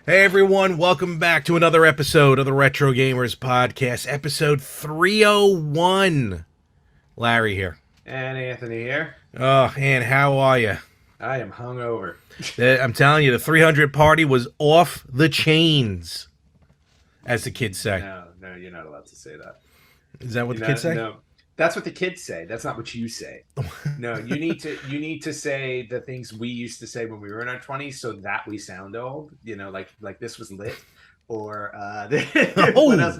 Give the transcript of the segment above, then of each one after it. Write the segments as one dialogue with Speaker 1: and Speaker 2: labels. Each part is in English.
Speaker 1: Hey everyone, welcome back to another episode of the Retro Gamers Podcast, episode 301. Larry here.
Speaker 2: And Anthony here.
Speaker 1: Oh, and how are you?
Speaker 2: I am hungover.
Speaker 1: I'm telling you, the 300 party was off the chains, as the kids say.
Speaker 2: No, you're not allowed to say that.
Speaker 1: Is that what the kids say?
Speaker 2: No, that's what the kids say. That's not what you say. No, you need to say the things we used to say when we were in our 20s, so that we sound old. You know, like this was lit, or what else?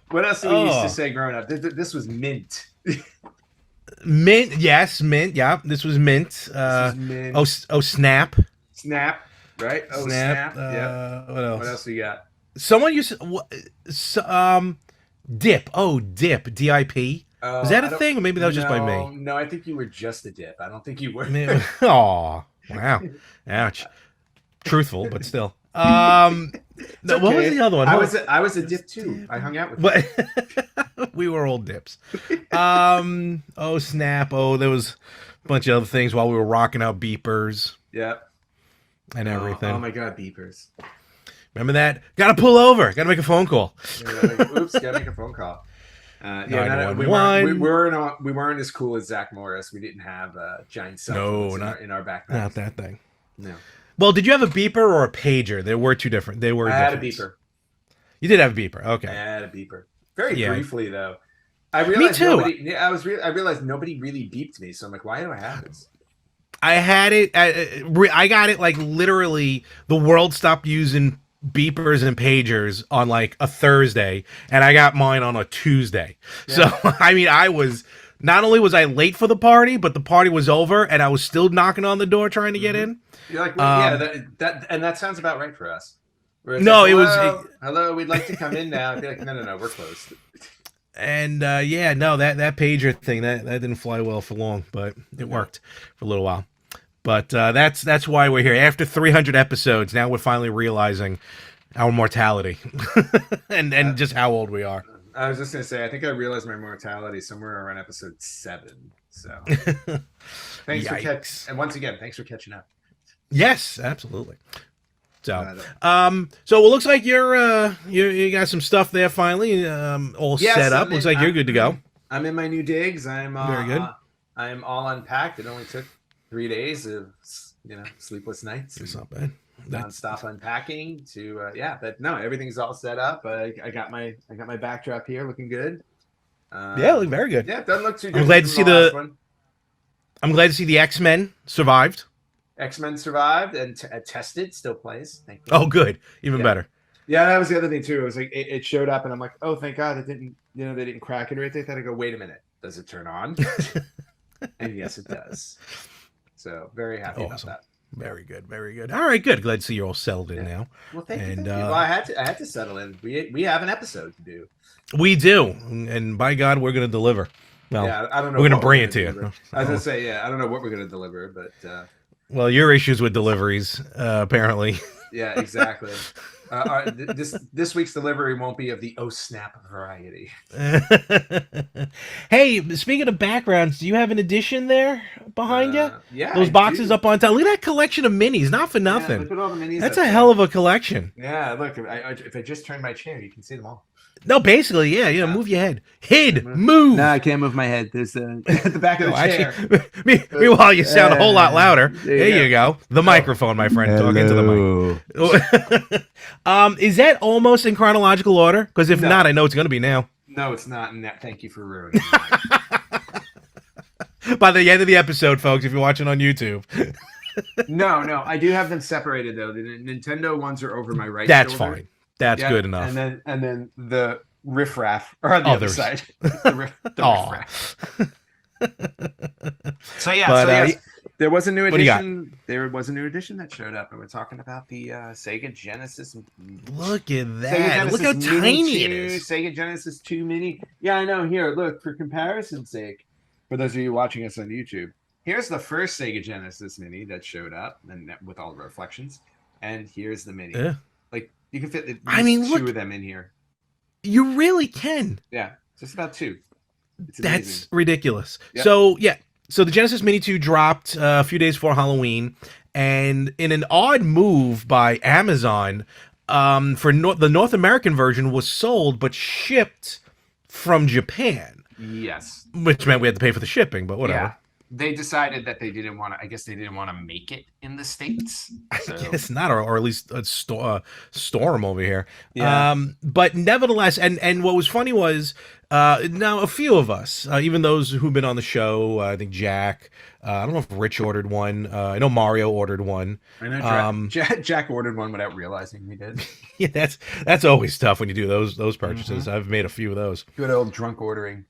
Speaker 2: What else did we used to say growing up? This was mint.
Speaker 1: Mint, yes, mint. Yeah, this was mint.
Speaker 2: This was mint.
Speaker 1: Oh, snap.
Speaker 2: Snap, right? Oh, snap. Yeah.
Speaker 1: What else?
Speaker 2: What else we got?
Speaker 1: Someone used to, dip. Oh, dip. D-I-P. Was that a thing? Or maybe that was just by me.
Speaker 2: No, I think you were just a dip. I don't think you were.
Speaker 1: Oh, wow. Ouch. Truthful, but still. What was the other one?
Speaker 2: I was a dip too. I hung out with you.
Speaker 1: We were old dips. Oh, snap. Oh, there was a bunch of other things while we were rocking out beepers.
Speaker 2: Yep.
Speaker 1: And everything.
Speaker 2: Oh my God, beepers.
Speaker 1: Remember that? Gotta pull over. Gotta make a phone call.
Speaker 2: Oops, gotta make a phone call. We weren't as cool as Zach Morris. We didn't have giant cell phones in our backpacks.
Speaker 1: Not that thing.
Speaker 2: No.
Speaker 1: Well, did you have a beeper or a pager? They were two different. I
Speaker 2: had a beeper.
Speaker 1: You did have a beeper. Okay.
Speaker 2: I had a beeper. Very briefly though. I realized
Speaker 1: me too.
Speaker 2: I realized nobody really beeped me. So I'm like, why do I have this?
Speaker 1: I had it. I got it like literally. The world stopped using beepers and pagers on like a Thursday, and I got mine on a Tuesday. Yeah. So I mean, not only was I late for the party, but the party was over, and I was still knocking on the door trying to get in.
Speaker 2: You're like, well, that sounds about right for us.
Speaker 1: No,
Speaker 2: like,
Speaker 1: it was
Speaker 2: hello. We'd like to come in now. I'd be like, no, we're closed.
Speaker 1: And that pager thing that didn't fly well for long, but it worked for a little while. But that's why we're here. After 300 episodes, now we're finally realizing our mortality and just how old we are.
Speaker 2: I was just going to say, I think I realized my mortality somewhere around episode 7. So thanks and once again, thanks for catching up.
Speaker 1: Yes, absolutely. So it looks like you got some stuff there finally all set up. Looks like you're good to go.
Speaker 2: I'm in my new digs. I'm
Speaker 1: very good.
Speaker 2: I'm all unpacked. It only took 3 days of sleepless nights.
Speaker 1: It's not bad.
Speaker 2: Non-stop unpacking to but no, everything's all set up. I got my backdrop here looking good.
Speaker 1: Look very good.
Speaker 2: Yeah, it doesn't look too good.
Speaker 1: I'm glad to see the X-Men survived.
Speaker 2: X-Men survived and tested, still plays. Thank you.
Speaker 1: Oh, good, even better.
Speaker 2: Yeah, that was the other thing too. It was like it showed up, and I'm like, oh, thank God it didn't. They didn't crack it or anything. I go, wait a minute, does it turn on? And yes, it does. So very happy about that.
Speaker 1: Very good, very good. All right, good. Glad to see you're all settled in now.
Speaker 2: Well, thank you. Well, I had to settle in. We have an episode to do.
Speaker 1: We do, and by God, we're going to deliver. Well,
Speaker 2: I don't know.
Speaker 1: We're going to bring it to you.
Speaker 2: I was going to say, I don't know what we're going to deliver, but.
Speaker 1: Well, your issues with deliveries, apparently.
Speaker 2: Yeah, exactly. This week's delivery won't be of the oh snap variety.
Speaker 1: Hey, speaking of backgrounds, do you have an edition there behind you?
Speaker 2: Yeah,
Speaker 1: those boxes up on top. Look at that collection of minis. Not for nothing.
Speaker 2: Look at all the minis.
Speaker 1: That's a hell of a collection.
Speaker 2: Yeah, look. If I just turn my chair, you can see them all.
Speaker 1: No, basically, yeah. Move your head. Move.
Speaker 2: No, I can't move my head. There's at the back of the chair.
Speaker 1: Actually, meanwhile, you sound a whole lot louder. There you go. The microphone, my friend.
Speaker 2: Hello.
Speaker 1: Talking to the mic. Is that almost in chronological order? Because if not, I know it's going to be now.
Speaker 2: No, it's not. And thank you for ruining it.
Speaker 1: By the end of the episode, folks, if you're watching on YouTube.
Speaker 2: No. I do have them separated, though. The Nintendo ones are over my right
Speaker 1: That's
Speaker 2: shoulder.
Speaker 1: Fine. That's good enough.
Speaker 2: And then the riffraff are on the other side. the riffraff. So there was a new edition. There was a new edition that showed up, and we're talking about the Sega Genesis.
Speaker 1: Look at that! Look how tiny it is.
Speaker 2: Sega Genesis 2 Mini. Yeah, I know. Here, look. For comparison's sake, for those of you watching us on YouTube, here's the first Sega Genesis Mini that showed up, and with all the reflections, and here's the Mini.
Speaker 1: Yeah.
Speaker 2: Like you can fit two of them in here.
Speaker 1: You really can.
Speaker 2: Yeah, just about two.
Speaker 1: That's ridiculous. Yep. So So the Genesis Mini 2 dropped a few days before Halloween, and in an odd move by Amazon, the North American version was sold but shipped from Japan,
Speaker 2: Yes.
Speaker 1: which meant we had to pay for the shipping, but whatever.
Speaker 2: Yeah. They decided that they didn't want to. I guess they didn't want to make it in the States. So.
Speaker 1: I guess not, or at least a storm over here.
Speaker 2: Yeah.
Speaker 1: But nevertheless, and what was funny was now a few of us, even those who've been on the show, I think Jack. I don't know if Rich ordered one. I know Mario ordered one.
Speaker 2: I know Jack ordered one without realizing he did.
Speaker 1: Yeah, that's always tough when you do those purchases. I've made a few of those.
Speaker 2: Good old drunk ordering.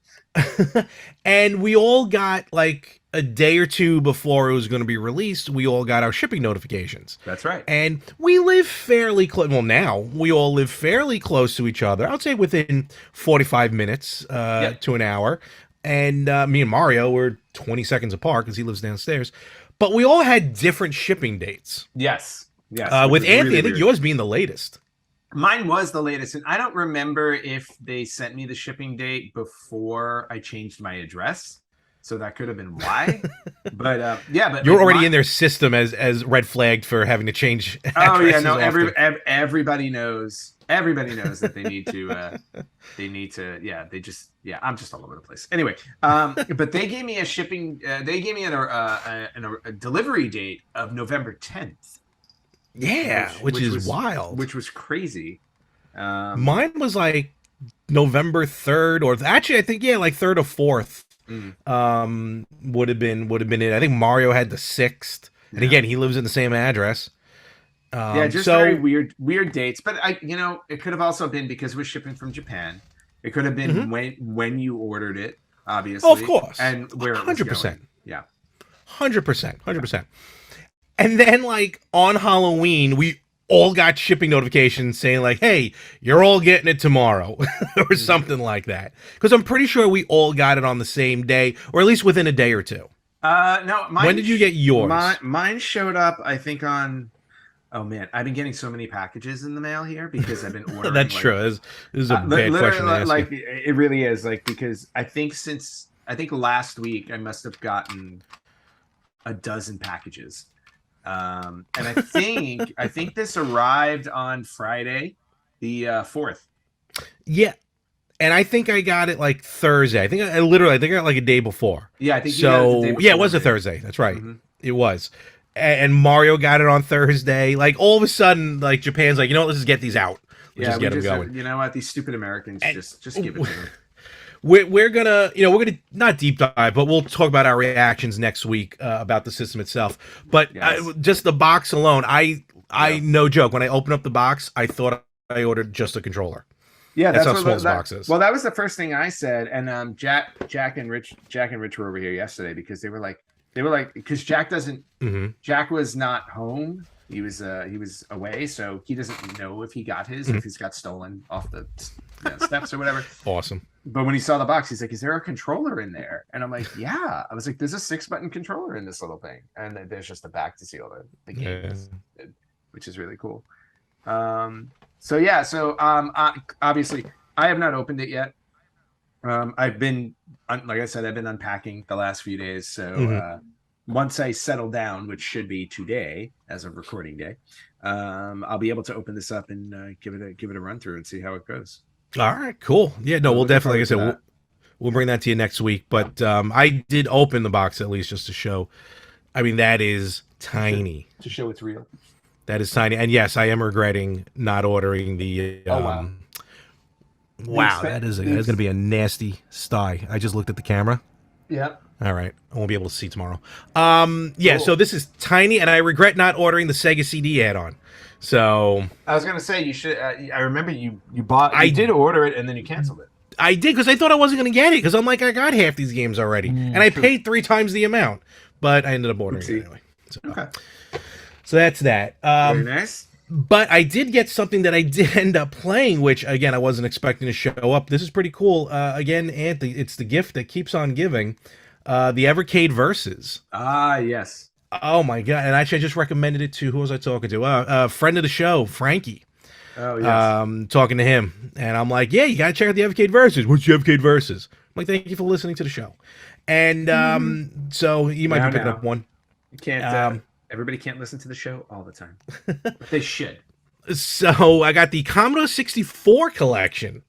Speaker 1: And we all got like a day or two before it was going to be released, we all got our shipping notifications.
Speaker 2: That's right.
Speaker 1: And we live fairly close. Well, now we all live fairly close to each other. I would say within 45 minutes to an hour. And me and Mario were 20 seconds apart because he lives downstairs. But we all had different shipping dates.
Speaker 2: Yes. Yes.
Speaker 1: With Anthony,
Speaker 2: really
Speaker 1: I think yours being the latest.
Speaker 2: Mine was the latest, and I don't remember if they sent me the shipping date before I changed my address, so that could have been why. But but
Speaker 1: you're already in their system as red flagged for having to change.
Speaker 2: Oh yeah, no, everybody knows. Everybody knows that they need to. I'm just all over the place. Anyway, but they gave me a shipping. They gave me a delivery date of November 10th.
Speaker 1: Yeah, which is wild.
Speaker 2: Which was crazy.
Speaker 1: Mine was like November 3rd, or actually I think like 3rd or 4th. Would have been it. I think Mario had the 6th, and again he lives in the same address.
Speaker 2: Very weird dates. But it could have also been because we're shipping from Japan. It could have been when you ordered it, obviously.
Speaker 1: Oh, of course,
Speaker 2: and where 100%. Yeah,
Speaker 1: 100%. And then, like, on Halloween, we all got shipping notifications saying, like, hey, you're all getting it tomorrow, or something like that. Because I'm pretty sure we all got it on the same day, or at least within a day or two.
Speaker 2: No.
Speaker 1: When did you get yours?
Speaker 2: Mine showed up, I think, on... Oh, man. I've been getting so many packages in the mail here because I've been ordering...
Speaker 1: That's true. This is a bad question to ask you.
Speaker 2: It really is, because I think last week I must have gotten a dozen packages. And I think this arrived on Friday, the 4th.
Speaker 1: Yeah, and I think I got it like Thursday. I think I got it like a day before.
Speaker 2: Yeah, I think
Speaker 1: so.
Speaker 2: You got it the day before,
Speaker 1: yeah, it was a Thursday. That's right. It was, and Mario got it on Thursday. Like all of a sudden, like Japan's like, let's just get these out. Just get them going.
Speaker 2: You know what? These stupid Americans just give it to them.
Speaker 1: We're gonna not deep dive, but we'll talk about our reactions next week about the system itself. But just the box alone, I no joke. When I opened up the box, I thought I ordered just a controller.
Speaker 2: Yeah,
Speaker 1: that's how small this box is.
Speaker 2: Well, that was the first thing I said, and Jack and Rich were over here yesterday because they were like because Jack doesn't. Jack was not home. He was away, so he doesn't know if he got his, if he's got stolen off the steps or whatever.
Speaker 1: Awesome.
Speaker 2: But when he saw the box, he's like, "Is there a controller in there?" And I'm like, "Yeah." I was like, "There's a 6-button controller in this little thing," and there's just a back to see all the games, which is really cool. Obviously, I have not opened it yet. I've been, like I said, I've been unpacking the last few days, so. Once I settle down, which should be today as of recording day, I'll be able to open this up and give it a run through and see how it goes.
Speaker 1: All right, cool. Yeah, no, we'll definitely, like I said, we'll bring that to you next week. But I did open the box at least just to show. I mean, that is tiny.
Speaker 2: To show it's real.
Speaker 1: That is tiny. And yes, I am regretting not ordering the.
Speaker 2: Wow.
Speaker 1: Wow, that is going to be a nasty sty. I just looked at the camera.
Speaker 2: Yeah.
Speaker 1: All right. I won't be able to see tomorrow. Cool. So this is tiny, and I regret not ordering the Sega CD add-on. So
Speaker 2: I was gonna say you should. I remember you bought. I did order it, and then you canceled it.
Speaker 1: I did because I thought I wasn't gonna get it because I'm like I got half these games already, and I paid 3 times the amount, but I ended up ordering it anyway. So,
Speaker 2: okay.
Speaker 1: So that's that.
Speaker 2: Very nice.
Speaker 1: But I did get something that I did end up playing, which again I wasn't expecting to show up. This is pretty cool. Again, Anthony, it's the gift that keeps on giving. The Evercade Versus.
Speaker 2: Ah, yes.
Speaker 1: Oh my god! And actually, I just recommended it to who was I talking to? A friend of the show, Frankie.
Speaker 2: Oh yes.
Speaker 1: Talking to him, and I'm like, "Yeah, you gotta check out the Evercade Versus. What's the Evercade Versus?" I'm like, "Thank you for listening to the show." And so you might be picking
Speaker 2: Now.
Speaker 1: up one.
Speaker 2: You can't. Everybody can't listen to the show all the time, but they should.
Speaker 1: So I got the Commodore 64 collection,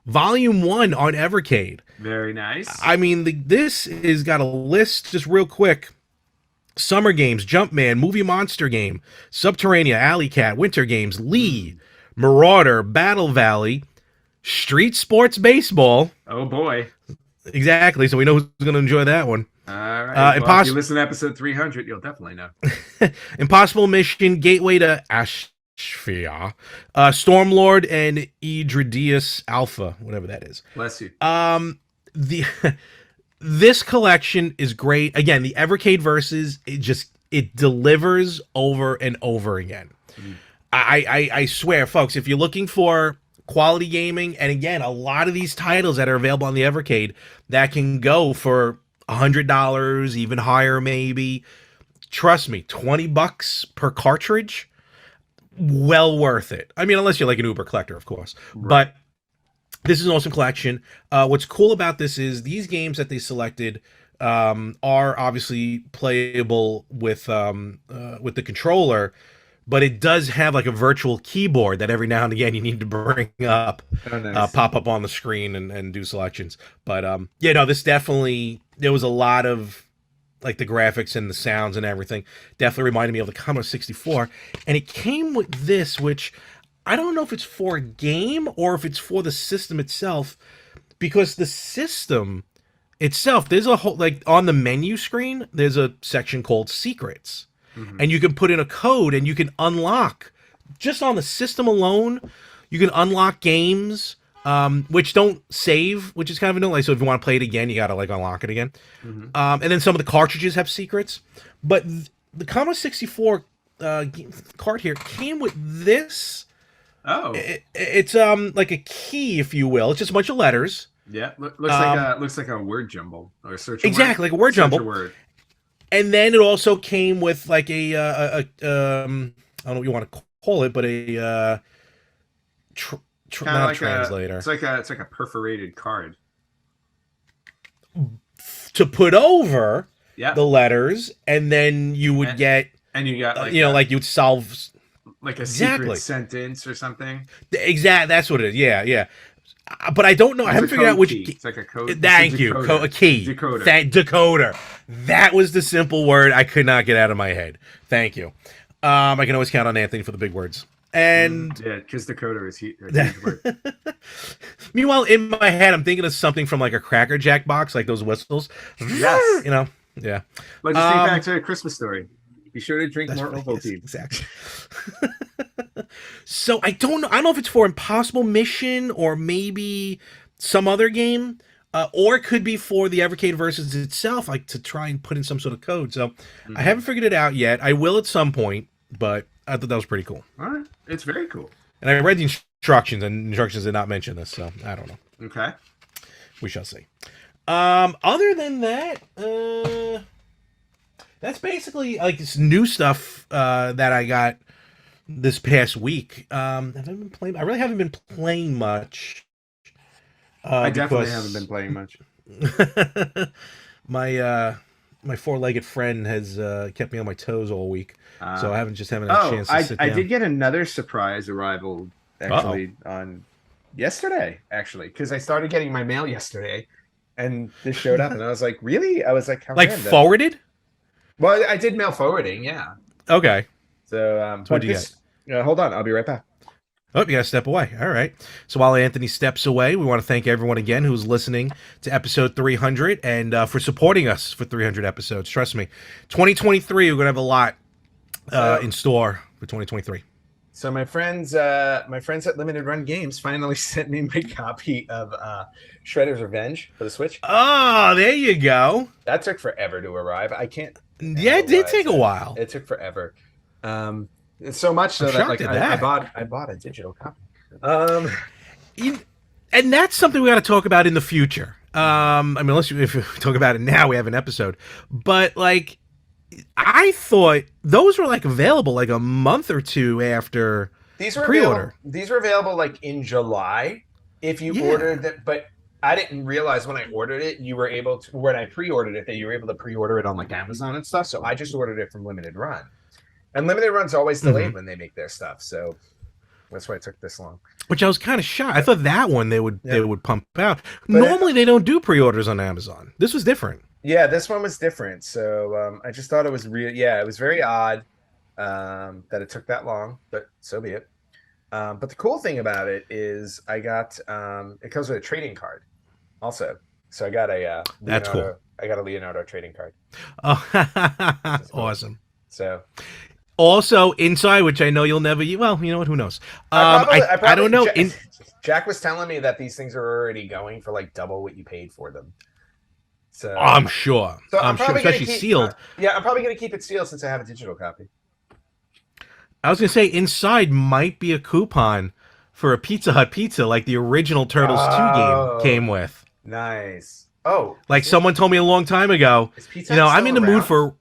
Speaker 1: Volume 1 on Evercade.
Speaker 2: Very nice.
Speaker 1: I mean, this has got a list just real quick. Summer Games, Jumpman, Movie Monster Game, Subterranea, Alley Cat, Winter Games, Lee, Marauder, Battle Valley, Street Sports Baseball.
Speaker 2: Oh boy.
Speaker 1: Exactly, so we know who's going to enjoy that one.
Speaker 2: All right. Well, if you listen to episode 300, you'll definitely know.
Speaker 1: Impossible Mission, Gateway to Ashfia, Stormlord, and Idridius Alpha, whatever that is.
Speaker 2: Bless you.
Speaker 1: This collection is great. Again, the Evercade Versus, it delivers over and over again. I swear, folks, if you're looking for quality gaming, and again, a lot of these titles that are available on the Evercade that can go for $100, even higher maybe. Trust me, $20 per cartridge, well worth it. I mean, unless you're like an Uber collector, of course. Right. But this is an awesome collection. What's cool about this is these games that they selected are obviously playable with the controller, but it does have like a virtual keyboard that every now and again you need to bring up, pop up on the screen and do selections. But yeah, no, this definitely, there was a lot of like the graphics and the sounds and everything. Definitely reminded me of the Commodore 64. And it came with this, which I don't know if it's for a game or if it's for the system itself, because the system itself, there's a whole, like on the menu screen, there's a section called Secrets. And you can put in a code and you can unlock, just on the system alone, you can unlock games, which don't save, which is kind of annoying. So if you want to play it again, you got to like unlock it again. And then some of the cartridges have secrets. But the Commodore 64 cart here came with this.
Speaker 2: Oh.
Speaker 1: It's like a key, if you will. It's just a bunch of letters.
Speaker 2: Yeah, looks like a word jumble or search.
Speaker 1: Exactly, like a word jumble.
Speaker 2: Word.
Speaker 1: And then it also came with like I don't know what you want to call it, but a not like translator.
Speaker 2: It's like a perforated card
Speaker 1: to put over
Speaker 2: the
Speaker 1: letters, and then you would get,
Speaker 2: and you got like
Speaker 1: like you'd solve
Speaker 2: like a secret sentence or something.
Speaker 1: That's what it is. Yeah. But I don't know. I haven't figured out which.
Speaker 2: It's like a code.
Speaker 1: Thank you. A key.
Speaker 2: Decoder.
Speaker 1: Decoder. That was the simple word I could not get out of my head. Thank you. I can always count on Anthony for the big words. And
Speaker 2: yeah, because decoder is a huge word.
Speaker 1: Meanwhile, in my head, I'm thinking of something from like a Cracker Jack box, like those whistles.
Speaker 2: Yes.
Speaker 1: You know. Yeah.
Speaker 2: Let's just think back to A Christmas Story. Be sure to drink more Ovaltine.
Speaker 1: Exactly. So I don't know. I don't know if it's for Impossible Mission or maybe some other game, or it could be for the Evercade Versus itself, like to try and put in some sort of code. So I haven't figured it out yet. I will at some point, but I thought that was pretty cool.
Speaker 2: All right, it's very cool.
Speaker 1: And I read the instructions, and instructions did not mention this, so I don't know.
Speaker 2: Okay,
Speaker 1: we shall see. Other than that, that's basically like this new stuff that I got this past week. I really haven't been playing much.
Speaker 2: I definitely haven't been playing much.
Speaker 1: My four-legged friend has kept me on my toes all week, so I haven't a chance to sit down.
Speaker 2: I did get another surprise arrival actually on yesterday, because I started getting my mail yesterday, and this showed up, and I was like, really? I was like, how
Speaker 1: like
Speaker 2: random.
Speaker 1: Forwarded?
Speaker 2: Well, I did mail forwarding, yeah.
Speaker 1: Okay.
Speaker 2: So, what do you get? Hold on, I'll be right back.
Speaker 1: Oh, you got to step away. All right. So while Anthony steps away, we want to thank everyone again who's listening to episode 300 and for supporting us for 300 episodes. Trust me, 2023, we're going to have a lot in store for 2023.
Speaker 2: So my friends at Limited Run Games finally sent me my copy of Shredder's Revenge for the Switch.
Speaker 1: Oh, there you go.
Speaker 2: That took forever to arrive. I can't.
Speaker 1: Yeah, it did take a while.
Speaker 2: It took forever. It's so much so that like I bought a digital copy.
Speaker 1: And that's something we got to talk about in the future. I mean, if we talk about it now, we have an episode. But like, I thought those were like available like a month or two after
Speaker 2: these were
Speaker 1: pre-order.
Speaker 2: These were available like in July if you ordered that. But I didn't realize when I ordered it, you were able to, when I pre-ordered it, that you were able to pre-order it on like Amazon and stuff. So I just ordered it from Limited Run. And Limited Run's always delayed when they make their stuff. So that's why it took this long.
Speaker 1: Which I was kind of shocked. I thought that one they would pump out.
Speaker 2: But
Speaker 1: Normally they don't do pre-orders on Amazon. This was different.
Speaker 2: Yeah, this one was different. So I just thought it was real. Yeah, it was very odd that it took that long, but so be it. But the cool thing about it is I got it comes with a trading card also. So I got a
Speaker 1: That's cool.
Speaker 2: I got a Leonardo trading card.
Speaker 1: Oh,
Speaker 2: Cool.
Speaker 1: awesome.
Speaker 2: So
Speaker 1: Also inside, which I know you'll never. Well, you know what? Who knows? I don't know.
Speaker 2: Jack was telling me that these things are already going for like double what you paid for them. So
Speaker 1: I'm sure.
Speaker 2: So
Speaker 1: I'm sure, especially sealed.
Speaker 2: Yeah, I'm probably gonna keep it sealed since I have a digital copy.
Speaker 1: I was gonna say inside might be a coupon for a Pizza Hut pizza, like the original Turtles 2 game came with.
Speaker 2: Nice. Oh,
Speaker 1: like someone told me a long time ago.
Speaker 2: Is Pizza Hut
Speaker 1: I'm in the mood for.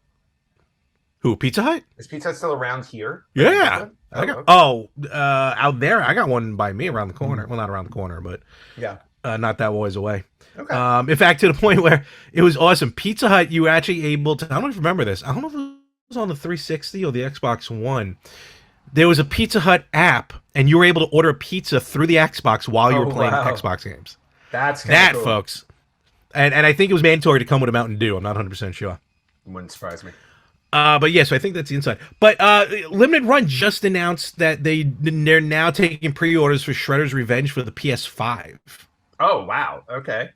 Speaker 1: Who, Pizza Hut?
Speaker 2: Is Pizza Hut still around here?
Speaker 1: Yeah. Out there. I got one by me around the corner. Well, not around the corner, but
Speaker 2: yeah,
Speaker 1: not that ways away.
Speaker 2: Okay.
Speaker 1: In fact, to the point where it was awesome. Pizza Hut, you were actually able to. I don't know if you remember this. I don't know if it was on the 360 or the Xbox One. There was a Pizza Hut app, and you were able to order a pizza through the Xbox while you were playing Xbox games.
Speaker 2: That's
Speaker 1: that,
Speaker 2: cool.
Speaker 1: Folks. And I think it was mandatory to come with a Mountain Dew. I'm not 100% sure.
Speaker 2: Wouldn't surprise me.
Speaker 1: But yes, I think that's the inside. But Limited Run just announced that they're now taking pre-orders for Shredder's Revenge for the PS5.
Speaker 2: Oh wow! Okay.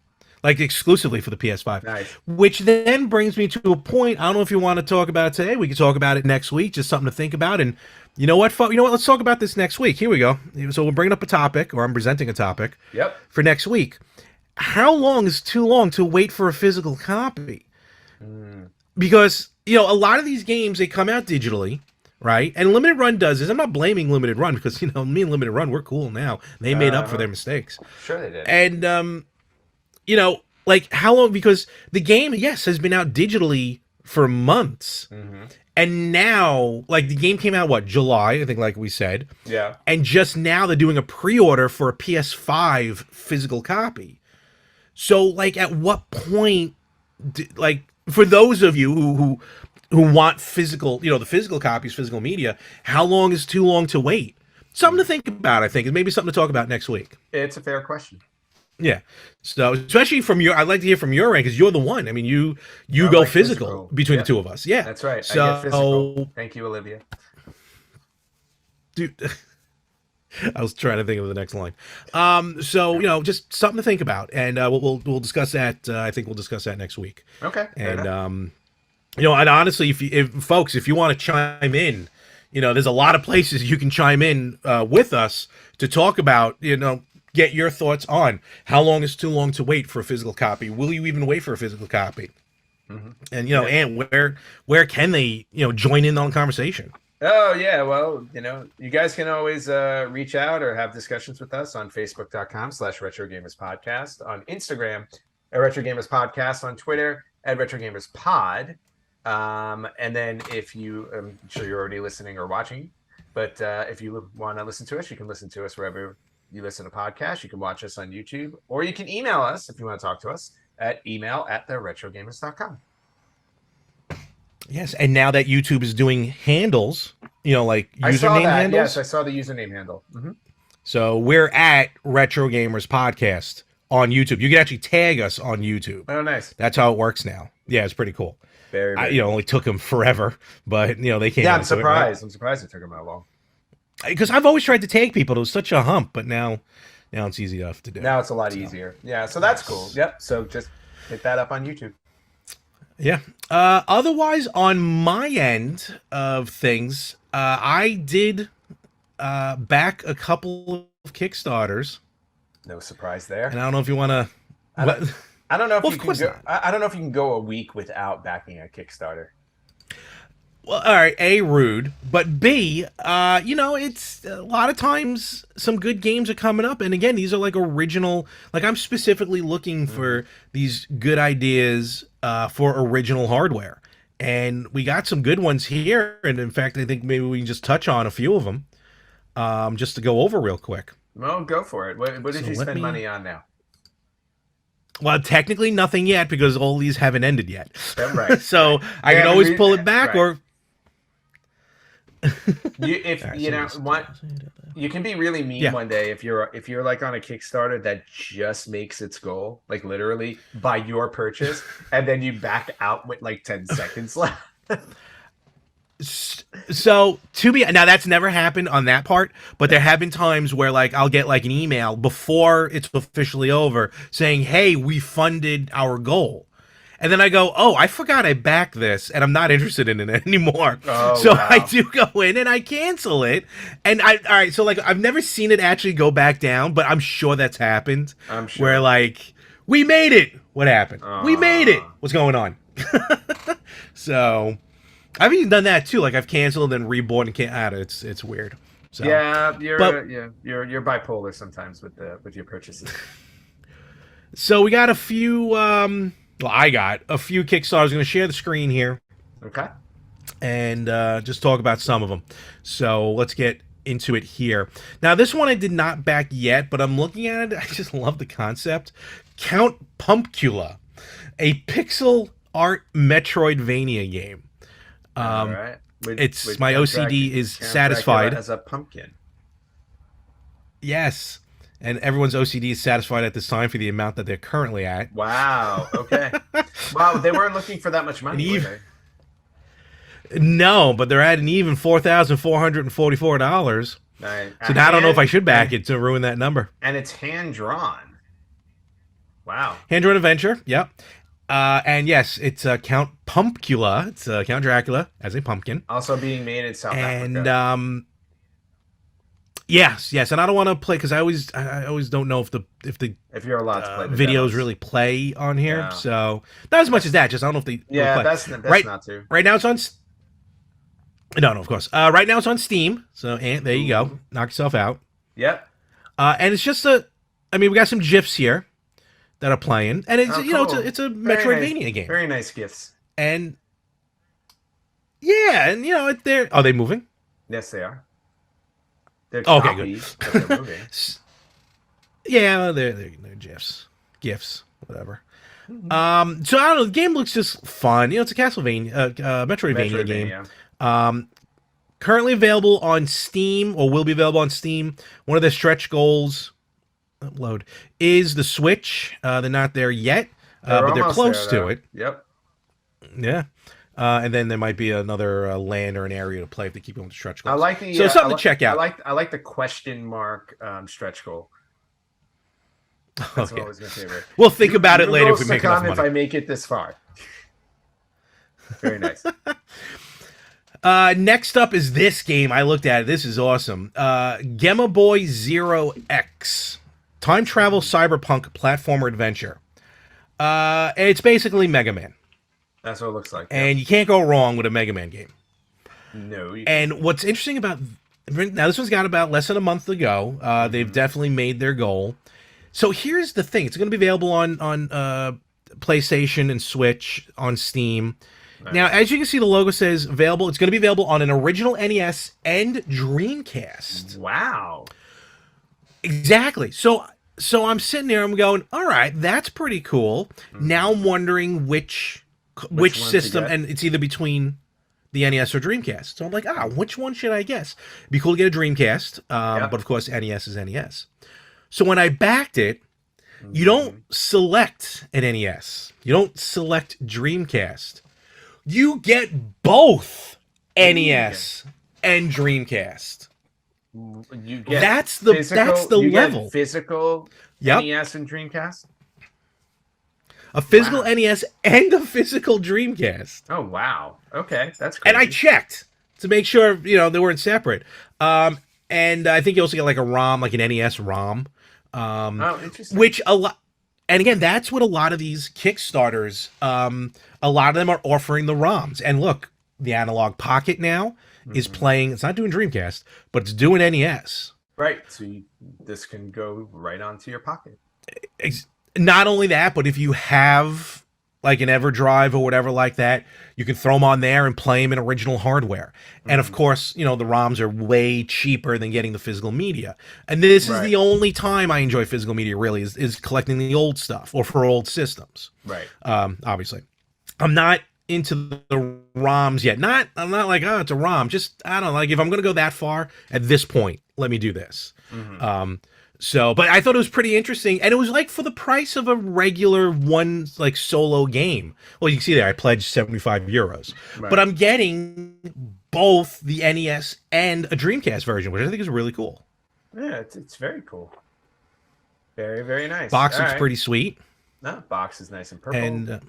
Speaker 1: Like exclusively for the PS5.
Speaker 2: Nice.
Speaker 1: Which then brings me to a point. I don't know if you want to talk about it today. We can talk about it next week. Just something to think about. And you know what? Let's talk about this next week. Here we go. So we're bringing up a topic, or I'm presenting a topic.
Speaker 2: Yep.
Speaker 1: For next week. How long is too long to wait for a physical copy? Because a lot of these games, they come out digitally, right? And Limited Run does this. I'm not blaming Limited Run because me and Limited Run, we're cool now. They made up for their mistakes.
Speaker 2: Sure they did.
Speaker 1: And like how long? Because the game, yes, has been out digitally for months, and now like the game came out July, I think, like we said.
Speaker 2: Yeah. And
Speaker 1: just now they're doing a pre-order for a PS5 physical copy. So like, at what point, like for those of you who want physical, the physical copies, physical media, how long is too long to wait? Something to think about, I think, and maybe something to talk about next week.
Speaker 2: It's a fair question.
Speaker 1: Yeah. So especially from I'd like to hear from your end because you're the one. I mean, you go like physical between the two of us. Yeah.
Speaker 2: That's right.
Speaker 1: So
Speaker 2: I get physical. Thank you, Olivia.
Speaker 1: Dude, I was trying to think of the next line. So just something to think about, and we'll discuss that. I think we'll discuss that next week.
Speaker 2: Okay.
Speaker 1: And and honestly, if folks, if you want to chime in, there's a lot of places you can chime in with us to talk about, get your thoughts on how long is too long to wait for a physical copy. Will you even wait for a physical copy? And and where can they join in on the conversation?
Speaker 2: Oh yeah, well, you guys can always reach out or have discussions with us on Facebook.com/RetroGamersPodcast, on Instagram at RetroGamers Podcast, on Twitter at RetroGamersPod. And then if I'm sure you're already listening or watching, but if you want to listen to us, you can listen to us wherever you listen to podcasts. You can watch us on YouTube, or you can email us if you want to talk to us at email@theretrogamers.com.
Speaker 1: Yes, and now that YouTube is doing handles, like username handles.
Speaker 2: Yes, I saw the username handle.
Speaker 1: So we're at Retro Gamers Podcast on YouTube. You can actually tag us on YouTube.
Speaker 2: Oh, nice.
Speaker 1: That's how it works now. Yeah, it's pretty cool.
Speaker 2: Very.
Speaker 1: Only took them forever, but they came.
Speaker 2: Yeah, I'm surprised. I'm surprised it took them that long.
Speaker 1: Because I've always tried to tag people. It was such a hump, but now it's easy enough to do.
Speaker 2: Now it's a lot easier. Yeah, so that's cool. Yep. So just hit that up on YouTube.
Speaker 1: Yeah. Otherwise, on my end of things, I did back a couple of Kickstarters.
Speaker 2: No surprise there.
Speaker 1: And I don't know if you want to.
Speaker 2: I don't know if you can go. I don't know if you can go a week without backing a Kickstarter.
Speaker 1: Well, all right, A, rude, but B, it's a lot of times some good games are coming up, and again, these are like original, like I'm specifically looking for these good ideas for original hardware, and we got some good ones here, and in fact, I think maybe we can just touch on a few of them, just to go over real quick.
Speaker 2: Well, go for it. What did you spend money on now?
Speaker 1: Well, technically nothing yet because all these haven't ended yet.
Speaker 2: Right.
Speaker 1: So
Speaker 2: Right.
Speaker 1: I can always pull it back,
Speaker 2: right.
Speaker 1: or
Speaker 2: If
Speaker 1: right,
Speaker 2: you
Speaker 1: so
Speaker 2: know what, you can be really mean
Speaker 1: yeah.
Speaker 2: one day if you're like on a Kickstarter that just makes its goal, like literally by your purchase, and then you back out with like 10 seconds left.
Speaker 1: So to be now, that's never happened on that part, but there have been times where like I'll get like an email before it's officially over saying, "Hey, we funded our goal." And then I go, "Oh, I forgot I backed this and I'm not interested in it anymore."
Speaker 2: Oh
Speaker 1: So I
Speaker 2: wow.
Speaker 1: do go in and I cancel it. And all right, so like I've never seen it actually go back down, but I'm sure that's happened
Speaker 2: I'm
Speaker 1: where
Speaker 2: sure.
Speaker 1: like we made it. What happened? We made it.
Speaker 2: Uh,
Speaker 1: What's going on? So I've even done that too. Like I've canceled and rebought and can't add it. It's weird. So,
Speaker 2: yeah,
Speaker 1: but
Speaker 2: you're bipolar sometimes with your purchases.
Speaker 1: so we got a few. Well, I got a few Kickstarters. I'm going to share the screen here
Speaker 2: Okay.
Speaker 1: and just talk about some of them. So let's get into it here. Now, this one I did not back yet, but I'm looking at it. I just love the concept. Count Pumpkula, a pixel art Metroidvania game.
Speaker 2: All right. With
Speaker 1: My
Speaker 2: Count
Speaker 1: OCD is
Speaker 2: Count
Speaker 1: satisfied.
Speaker 2: Dracula as a pumpkin.
Speaker 1: Yes. And everyone's OCD is satisfied at this time for the amount that they're currently at.
Speaker 2: Wow. Okay. Wow. They weren't looking for that much money, were they?
Speaker 1: No, but they're at an even $4,444.
Speaker 2: Right.
Speaker 1: So now I don't know if I should back it to ruin that number.
Speaker 2: And it's hand drawn. Wow.
Speaker 1: Hand-drawn adventure, yep. And yes, it's Count Pumpkula. It's Count Dracula as a pumpkin.
Speaker 2: Also being made in South
Speaker 1: And
Speaker 2: Africa.
Speaker 1: yes, and I don't want to play because I always don't know if the
Speaker 2: If you're allowed to play the
Speaker 1: videos
Speaker 2: demos.
Speaker 1: really play on here.
Speaker 2: Yeah.
Speaker 1: So not as much as that. Just I don't know if they
Speaker 2: Yeah,
Speaker 1: really play.
Speaker 2: that's not too.
Speaker 1: Right now it's on. No, of course. Right now it's on Steam. So there you go. Knock yourself out.
Speaker 2: Yep.
Speaker 1: And it's just I mean, we got some GIFs here that are playing, and it's
Speaker 2: Oh, cool.
Speaker 1: it's a
Speaker 2: Very
Speaker 1: Metroidvania
Speaker 2: nice.
Speaker 1: game.
Speaker 2: Very nice gifts.
Speaker 1: And yeah, and are they moving?
Speaker 2: Yes, they are. They're
Speaker 1: Okay,
Speaker 2: choppy,
Speaker 1: good.
Speaker 2: but they're moving.
Speaker 1: Yeah, well, they're GIFs, whatever. So I don't know. The game looks just fun. It's a Castlevania, Metroidvania game. Currently available on Steam, or will be available on Steam. One of the stretch goals, upload, is the Switch. They're not there yet, but they're close to it.
Speaker 2: Yep.
Speaker 1: Yeah. And then there might be another land or an area to play if they keep going with stretch goals.
Speaker 2: I like the
Speaker 1: so something to check out.
Speaker 2: I like the question mark stretch goal. That's always my favorite.
Speaker 1: We'll think about it later if we make enough money.
Speaker 2: If I make it this far. Very nice.
Speaker 1: Next up is this game. I looked at it. This is awesome. Gemma Boy Zero X, time travel cyberpunk platformer adventure. It's basically Mega Man.
Speaker 2: That's what it looks like.
Speaker 1: And you can't go wrong with a Mega Man game.
Speaker 2: No.
Speaker 1: And what's interesting about now, this one's got about less than a month to go. They've definitely made their goal. So here's the thing: it's going to be available on PlayStation and Switch, on Steam. Nice. Now, as you can see, the logo says available. It's going to be available on an original NES and Dreamcast.
Speaker 2: Wow!
Speaker 1: Exactly. So I'm sitting there. I'm going, all right, that's pretty cool. Now I'm wondering which system, and it's either between the NES or Dreamcast. So I'm like, which one should I guess? It'd be cool to get a Dreamcast, but of course NES is NES. So when I backed it, you don't select an NES. You don't select Dreamcast. You get both NES and Dreamcast.
Speaker 2: You get
Speaker 1: that's the level.
Speaker 2: Physical NES and Dreamcast.
Speaker 1: A physical NES and a physical Dreamcast.
Speaker 2: Oh wow! Okay, that's crazy.
Speaker 1: And I checked to make sure they weren't separate. And I think you also get like a ROM, like an NES ROM.
Speaker 2: Interesting.
Speaker 1: Which a lot, and again, that's what a lot of these Kickstarters. A lot of them are offering the ROMs. And look, the Analog Pocket now is playing. It's not doing Dreamcast, but it's doing NES.
Speaker 2: Right. So this can go right onto your pocket.
Speaker 1: Not only that, but if you have like an EverDrive or whatever like that, you can throw them on there and play them in original hardware. And of course, the ROMs are way cheaper than getting the physical media. And this is the only time I enjoy physical media, really, is collecting the old stuff or for old systems.
Speaker 2: Right.
Speaker 1: Obviously. I'm not into the ROMs yet. I'm not like, oh, it's a ROM. Just, I don't know, like, if I'm going to go that far at this point, let me do this. But I thought it was pretty interesting, and it was like for the price of a regular one, like, solo game. Well, you can see there, I pledged 75 euros, but I'm getting both the NES and a Dreamcast version, which I think is really cool.
Speaker 2: Yeah, it's very cool. Very, very nice.
Speaker 1: Box looks pretty sweet.
Speaker 2: No, box is nice and purple.
Speaker 1: And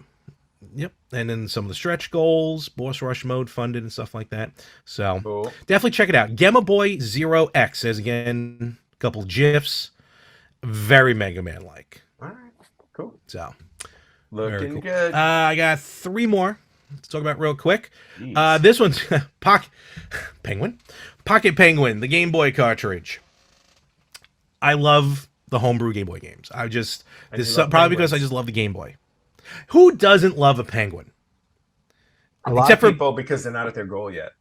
Speaker 1: yep, and then some of the stretch goals, boss rush mode funded and stuff like that. So
Speaker 2: cool.
Speaker 1: Definitely check it out. Gemma Boy Zero X says again. Couple GIFs, very Mega Man like.
Speaker 2: All right, cool.
Speaker 1: So
Speaker 2: looking cool. Good.
Speaker 1: I got 3 more to talk about real quick. This one's Pocket Penguin, the Game Boy cartridge. I love the homebrew Game Boy games. Probably because I just love the Game Boy. Who doesn't love a penguin?
Speaker 2: A lot of people, because they're not at their goal yet.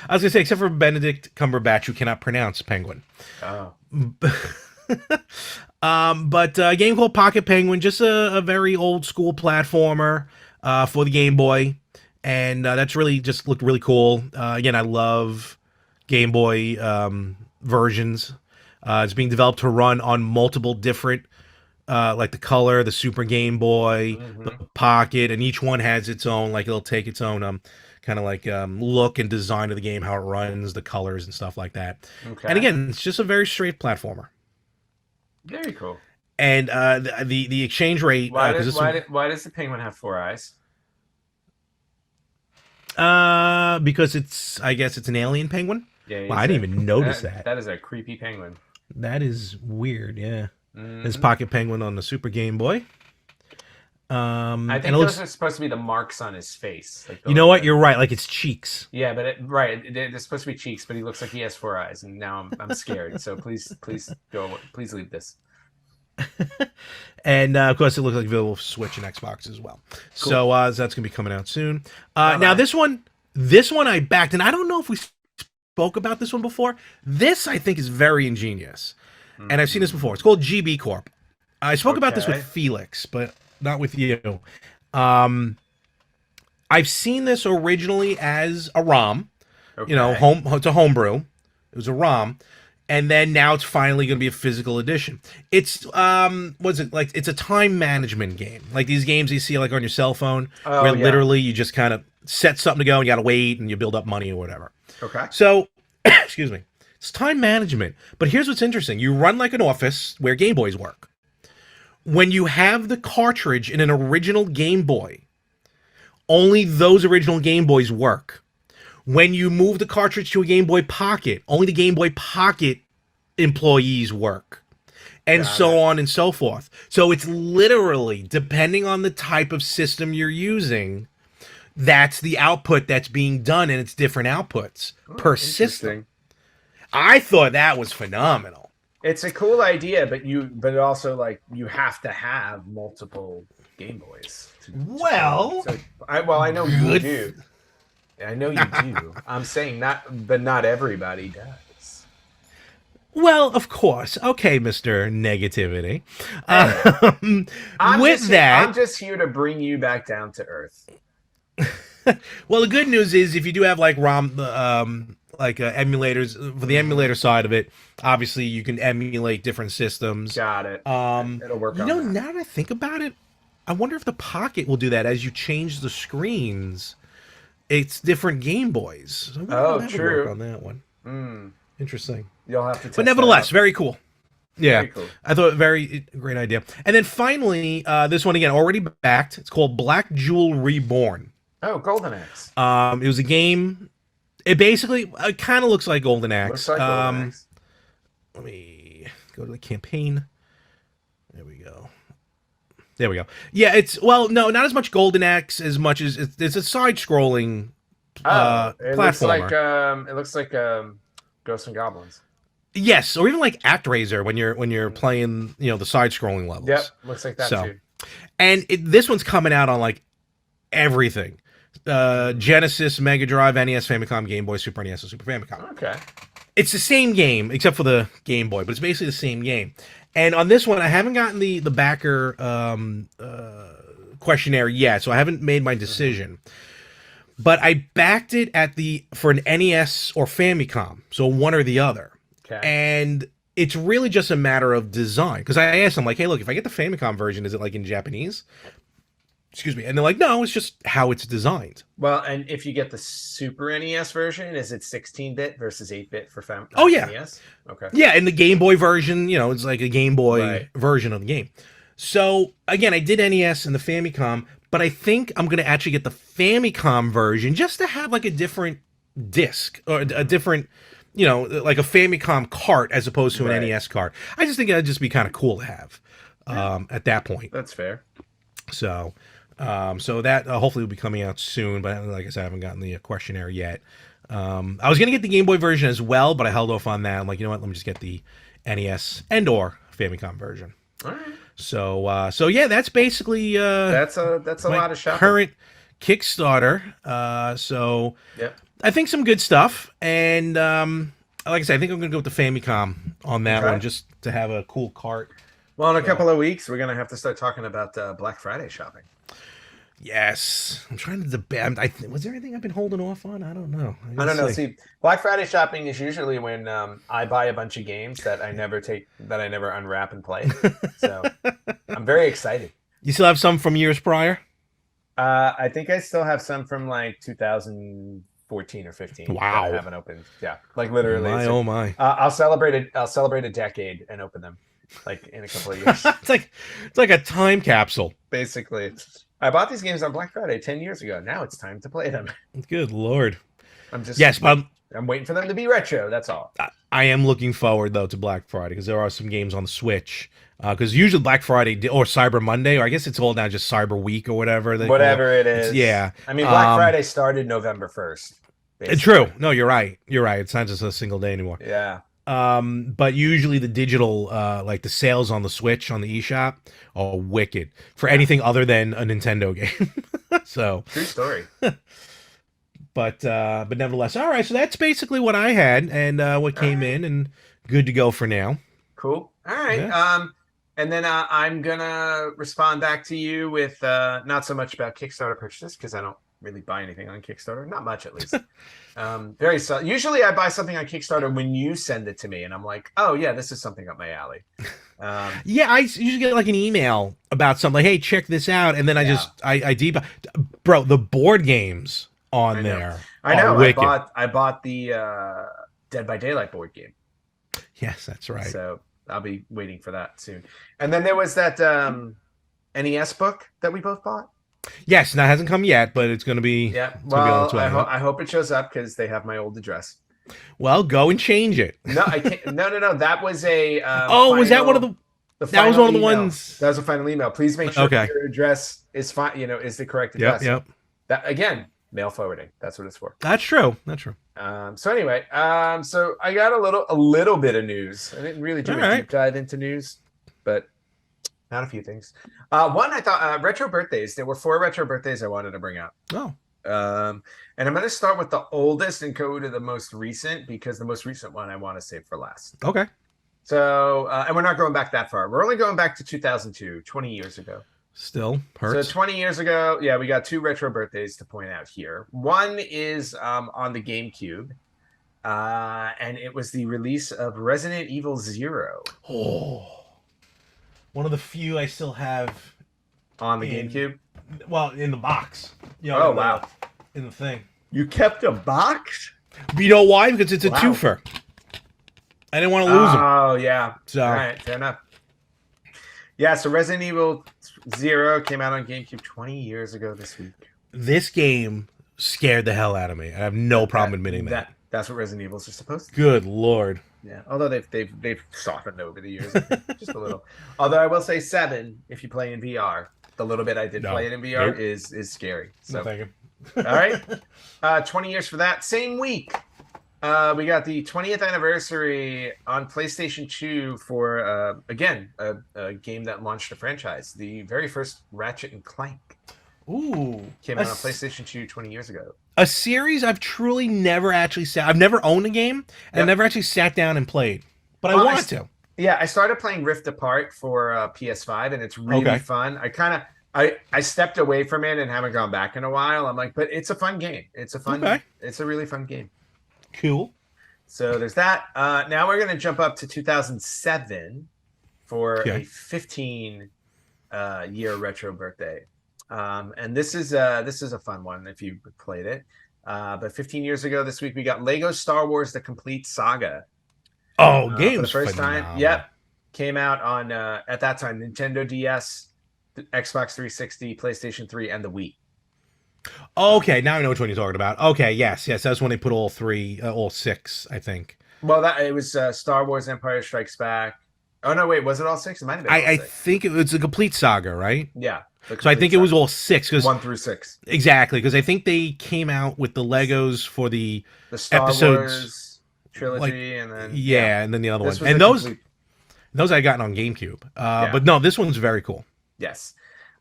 Speaker 1: I was gonna say, except for Benedict Cumberbatch, who cannot pronounce penguin.
Speaker 2: Oh.
Speaker 1: But a game called Pocket Penguin, just a very old school platformer for the Game Boy, and that's really just looked really cool. Again, I love Game Boy versions. It's being developed to run on multiple different, like the Color, the Super Game Boy, the Pocket, and each one has its own, like it'll take its own kind of like look and design of the game, how it runs, the colors and stuff like that. Okay. And again, it's just a very straight platformer.
Speaker 2: Very cool.
Speaker 1: And the exchange rate.
Speaker 2: Why does the penguin have 4 eyes?
Speaker 1: Because I guess it's an alien penguin.
Speaker 2: Yeah.
Speaker 1: Well, I didn't even notice that.
Speaker 2: That is a creepy penguin.
Speaker 1: That is weird. Yeah. There's Pocket Penguin on the Super Game Boy.
Speaker 2: I think those are supposed to be the marks on his face. Like
Speaker 1: you know what? You're right. Like it's cheeks.
Speaker 2: Yeah, but they're supposed to be cheeks, but he looks like he has 4 eyes, and now I'm scared. So please go. Please leave this.
Speaker 1: And of course, it looks like available for Switch and Xbox as well. Cool. So that's gonna be coming out soon. Now this one I backed, and I don't know if we spoke about this one before. This I think is very ingenious, and I've seen this before. It's called GB Corp. I spoke about this with Felix, but not with you. I've seen this originally as a ROM. Okay. It's a homebrew. It was a ROM, and then now it's finally going to be a physical edition. It's it's a time management game, like these games you see like on your cell phone, where literally you just kind of set something to go and you got to wait and you build up money or whatever.
Speaker 2: Okay.
Speaker 1: So, excuse me, it's time management. But here's what's interesting: you run like an office where Game Boys work. When you have the cartridge in an original Game Boy, only those original Game Boys work. When you move the cartridge to a Game Boy Pocket, only the Game Boy Pocket employees work. And so on and so forth. So it's literally, depending on the type of system you're using, that's the output that's being done, and it's different outputs per system. I thought that was phenomenal.
Speaker 2: It's a cool idea, but also like you have to have multiple Game Boys. I know you do. I know you do. I'm saying not everybody does.
Speaker 1: Well, of course. Okay, Mr. Negativity.
Speaker 2: I'm just here to bring you back down to earth.
Speaker 1: Well, the good news is if you do have like emulators for the emulator side of it, obviously you can emulate different systems.
Speaker 2: Got it. It'll work.
Speaker 1: Now that I think about it, I wonder if the Pocket will do that. As you change the screens, it's different Game Boys. So true. Work on that one. Interesting.
Speaker 2: You'll have to.
Speaker 1: But nevertheless, very cool. Yeah,
Speaker 2: very cool.
Speaker 1: I thought very great idea. And then finally, this one again already backed. It's called Black Jewel Reborn.
Speaker 2: Oh, Golden Axe.
Speaker 1: It was a game. It basically kind of looks like Golden Axe.
Speaker 2: Looks like Golden Axe.
Speaker 1: Let me go to the campaign. There we go. Yeah, not as much Golden Axe as much as it's a side-scrolling platformer.
Speaker 2: It looks like Ghosts and Goblins.
Speaker 1: Yes, or even like ActRaiser when you're playing, the side-scrolling levels.
Speaker 2: Yep, looks like that too.
Speaker 1: And this one's coming out on like everything. Genesis, Mega Drive, NES, Famicom, Game Boy, Super NES, and Super Famicom.
Speaker 2: Okay.
Speaker 1: It's the same game except for the Game Boy, but it's basically the same game. And on this one, I haven't gotten the backer questionnaire yet, so I haven't made my decision. But I backed it for an NES or Famicom, so one or the other.
Speaker 2: Okay.
Speaker 1: And it's really just a matter of design. Because I asked them, like, hey, look, if I get the Famicom version, is it like in Japanese? Excuse me. And they're like, no, it's just how it's designed.
Speaker 2: Well, and if you get the Super NES version, is it 16-bit versus 8-bit for
Speaker 1: Oh, yeah.
Speaker 2: NES? Okay.
Speaker 1: Yeah, and the Game Boy version, it's like a Game Boy version of the game. So, again, I did NES and the Famicom, but I think I'm going to actually get the Famicom version just to have like a different disc or a different, like a Famicom cart as opposed to an NES cart. I just think it'd just be kind of cool to have at that point.
Speaker 2: That's fair.
Speaker 1: So, that hopefully will be coming out soon, but like I said, I haven't gotten the questionnaire yet. I was going to get the Game Boy version as well, but I held off on that. I'm like, you know what? Let me just get the NES and or Famicom version.
Speaker 2: All right.
Speaker 1: So yeah, that's basically
Speaker 2: that's a lot of shopping.
Speaker 1: Current Kickstarter. So
Speaker 2: yep.
Speaker 1: I think some good stuff, and like I said, I think I'm gonna go with the Famicom on that one just to have a cool cart.
Speaker 2: Well, in a couple of weeks, we're gonna have to start talking about Black Friday shopping.
Speaker 1: Yes, I'm trying to debate. Was there anything I've been holding off on? I don't know.
Speaker 2: I don't know. See, Black Friday shopping is usually when I buy a bunch of games that I never unwrap and play. So I'm very excited.
Speaker 1: You still have some from years prior?
Speaker 2: I think I still have some from like 2014 or 15.
Speaker 1: Wow,
Speaker 2: that I haven't opened. Yeah, like literally.
Speaker 1: Oh my!
Speaker 2: I'll celebrate a decade and open them, like in a couple of years.
Speaker 1: it's like a time capsule,
Speaker 2: basically. I bought these games on Black Friday 10 years ago. Now it's time to play them.
Speaker 1: Good Lord.
Speaker 2: I'm waiting for them to be retro. That's all.
Speaker 1: I am looking forward, though, to Black Friday because there are some games on the Switch. Because usually Black Friday or Cyber Monday, or I guess it's all now just Cyber Week or whatever.
Speaker 2: Whatever it is.
Speaker 1: Yeah.
Speaker 2: I mean, Black Friday started November 1st.
Speaker 1: Basically. True. No, you're right. It's not just a single day anymore.
Speaker 2: Yeah.
Speaker 1: But usually the digital, like the sales on the Switch on the eShop are wicked for anything other than a Nintendo game. So
Speaker 2: true story.
Speaker 1: But nevertheless, all right. So that's basically what I had and what came in, and good to go for now.
Speaker 2: Cool. All right. Yeah. And then I'm gonna respond back to you with not so much about Kickstarter purchases because I don't really buy anything on Kickstarter, not much at least. Very usually I buy something on Kickstarter when you send it to me and I'm like, oh yeah, this is something up my alley.
Speaker 1: Yeah, I usually get like an email about something like, hey, check this out, and then I deep bro, the board games on there.
Speaker 2: I know. I bought the Dead by Daylight board game.
Speaker 1: Yes, that's right.
Speaker 2: So I'll be waiting for that soon. And then there was that NES book that we both bought.
Speaker 1: Yes, that hasn't come yet, but it's going to be.
Speaker 2: Yeah, well, I hope it shows up because they have my old address.
Speaker 1: Well, go and change it.
Speaker 2: No, I can't. No. That was a.
Speaker 1: Was that one of the? That was one of the ones.
Speaker 2: That was a final email. Please make sure your address is fine. Is the correct address.
Speaker 1: Yep.
Speaker 2: That again, mail forwarding. That's what it's for.
Speaker 1: That's true.
Speaker 2: So anyway, so I got a little bit of news. I didn't really do a deep dive into news, but. Not a few things. One, I thought retro birthdays. There were 4 retro birthdays I wanted to bring up.
Speaker 1: Oh.
Speaker 2: And I'm going to start with the oldest and go to the most recent because the most recent one I want to save for last.
Speaker 1: Okay.
Speaker 2: So, and we're not going back that far. We're only going back to 2002, 20 years ago.
Speaker 1: Still hurts.
Speaker 2: So 20 years ago, yeah, we got 2 retro birthdays to point out here. One is on the GameCube. And it was the release of Resident Evil 0.
Speaker 1: Oh. One of the few I still have
Speaker 2: on the GameCube.
Speaker 1: Well, in the box.
Speaker 2: Wow!
Speaker 1: In the thing.
Speaker 2: You kept a box?
Speaker 1: You know why? Because it's a twofer. I didn't want to lose them.
Speaker 2: Oh yeah.
Speaker 1: So.
Speaker 2: All right, fair enough. Yeah. So Resident Evil 0 came out on GameCube 20 years ago this week.
Speaker 1: This game scared the hell out of me. I have no problem admitting that.
Speaker 2: That's what Resident Evils are supposed to.
Speaker 1: Good Lord.
Speaker 2: Yeah, although they've softened over the years, just a little. Although I will say 7, if you play in VR, the little bit I did play it in VR is scary. So,
Speaker 1: no, thank you.
Speaker 2: All right, 20 years for that. Same week, We got the 20th anniversary on PlayStation 2 for again a game that launched a franchise. The very first Ratchet and Clank
Speaker 1: Ooh,
Speaker 2: came out on PlayStation 2 20 years ago.
Speaker 1: a series I've truly never actually sat. I've never owned a game and
Speaker 2: Yep.
Speaker 1: never actually sat down and played, but I
Speaker 2: Well,
Speaker 1: want to.
Speaker 2: yeah, I started playing Rift Apart for PS5, and it's really
Speaker 1: Okay.
Speaker 2: fun. I stepped away from it and haven't gone back in a while. I'm like, but it's a fun game.
Speaker 1: Okay.
Speaker 2: It's a really fun game.
Speaker 1: Cool.
Speaker 2: So there's that. Now we're gonna jump up to 2007 for
Speaker 1: Okay.
Speaker 2: a 15 year retro birthday. And this is a fun one if you played it. But 15 years ago this week we got Lego Star Wars: The Complete Saga.
Speaker 1: Oh,
Speaker 2: For the
Speaker 1: game's
Speaker 2: first time.
Speaker 1: phenomenal.
Speaker 2: Yep. Came out on at that time Nintendo DS, Xbox 360, PlayStation 3, and the Wii.
Speaker 1: Okay, now I know which one you're talking about. Okay, yes, yes, that's when they put all three, all six, I think.
Speaker 2: Well, that it was Star Wars Empire Strikes Back. Oh no, wait, was it all six? It might have been all
Speaker 1: I
Speaker 2: six.
Speaker 1: think it was a complete saga, right?
Speaker 2: Yeah.
Speaker 1: So I think it was all six because
Speaker 2: 1 through 6.
Speaker 1: exactly because I think they came out with the Legos for the
Speaker 2: Star
Speaker 1: episodes,
Speaker 2: Wars trilogy, and then
Speaker 1: yeah, and then the other
Speaker 2: this
Speaker 1: one,
Speaker 2: was
Speaker 1: and
Speaker 2: the
Speaker 1: those
Speaker 2: complete,
Speaker 1: those I gotten on GameCube.
Speaker 2: Yeah.
Speaker 1: But no, this one's very cool.
Speaker 2: yes.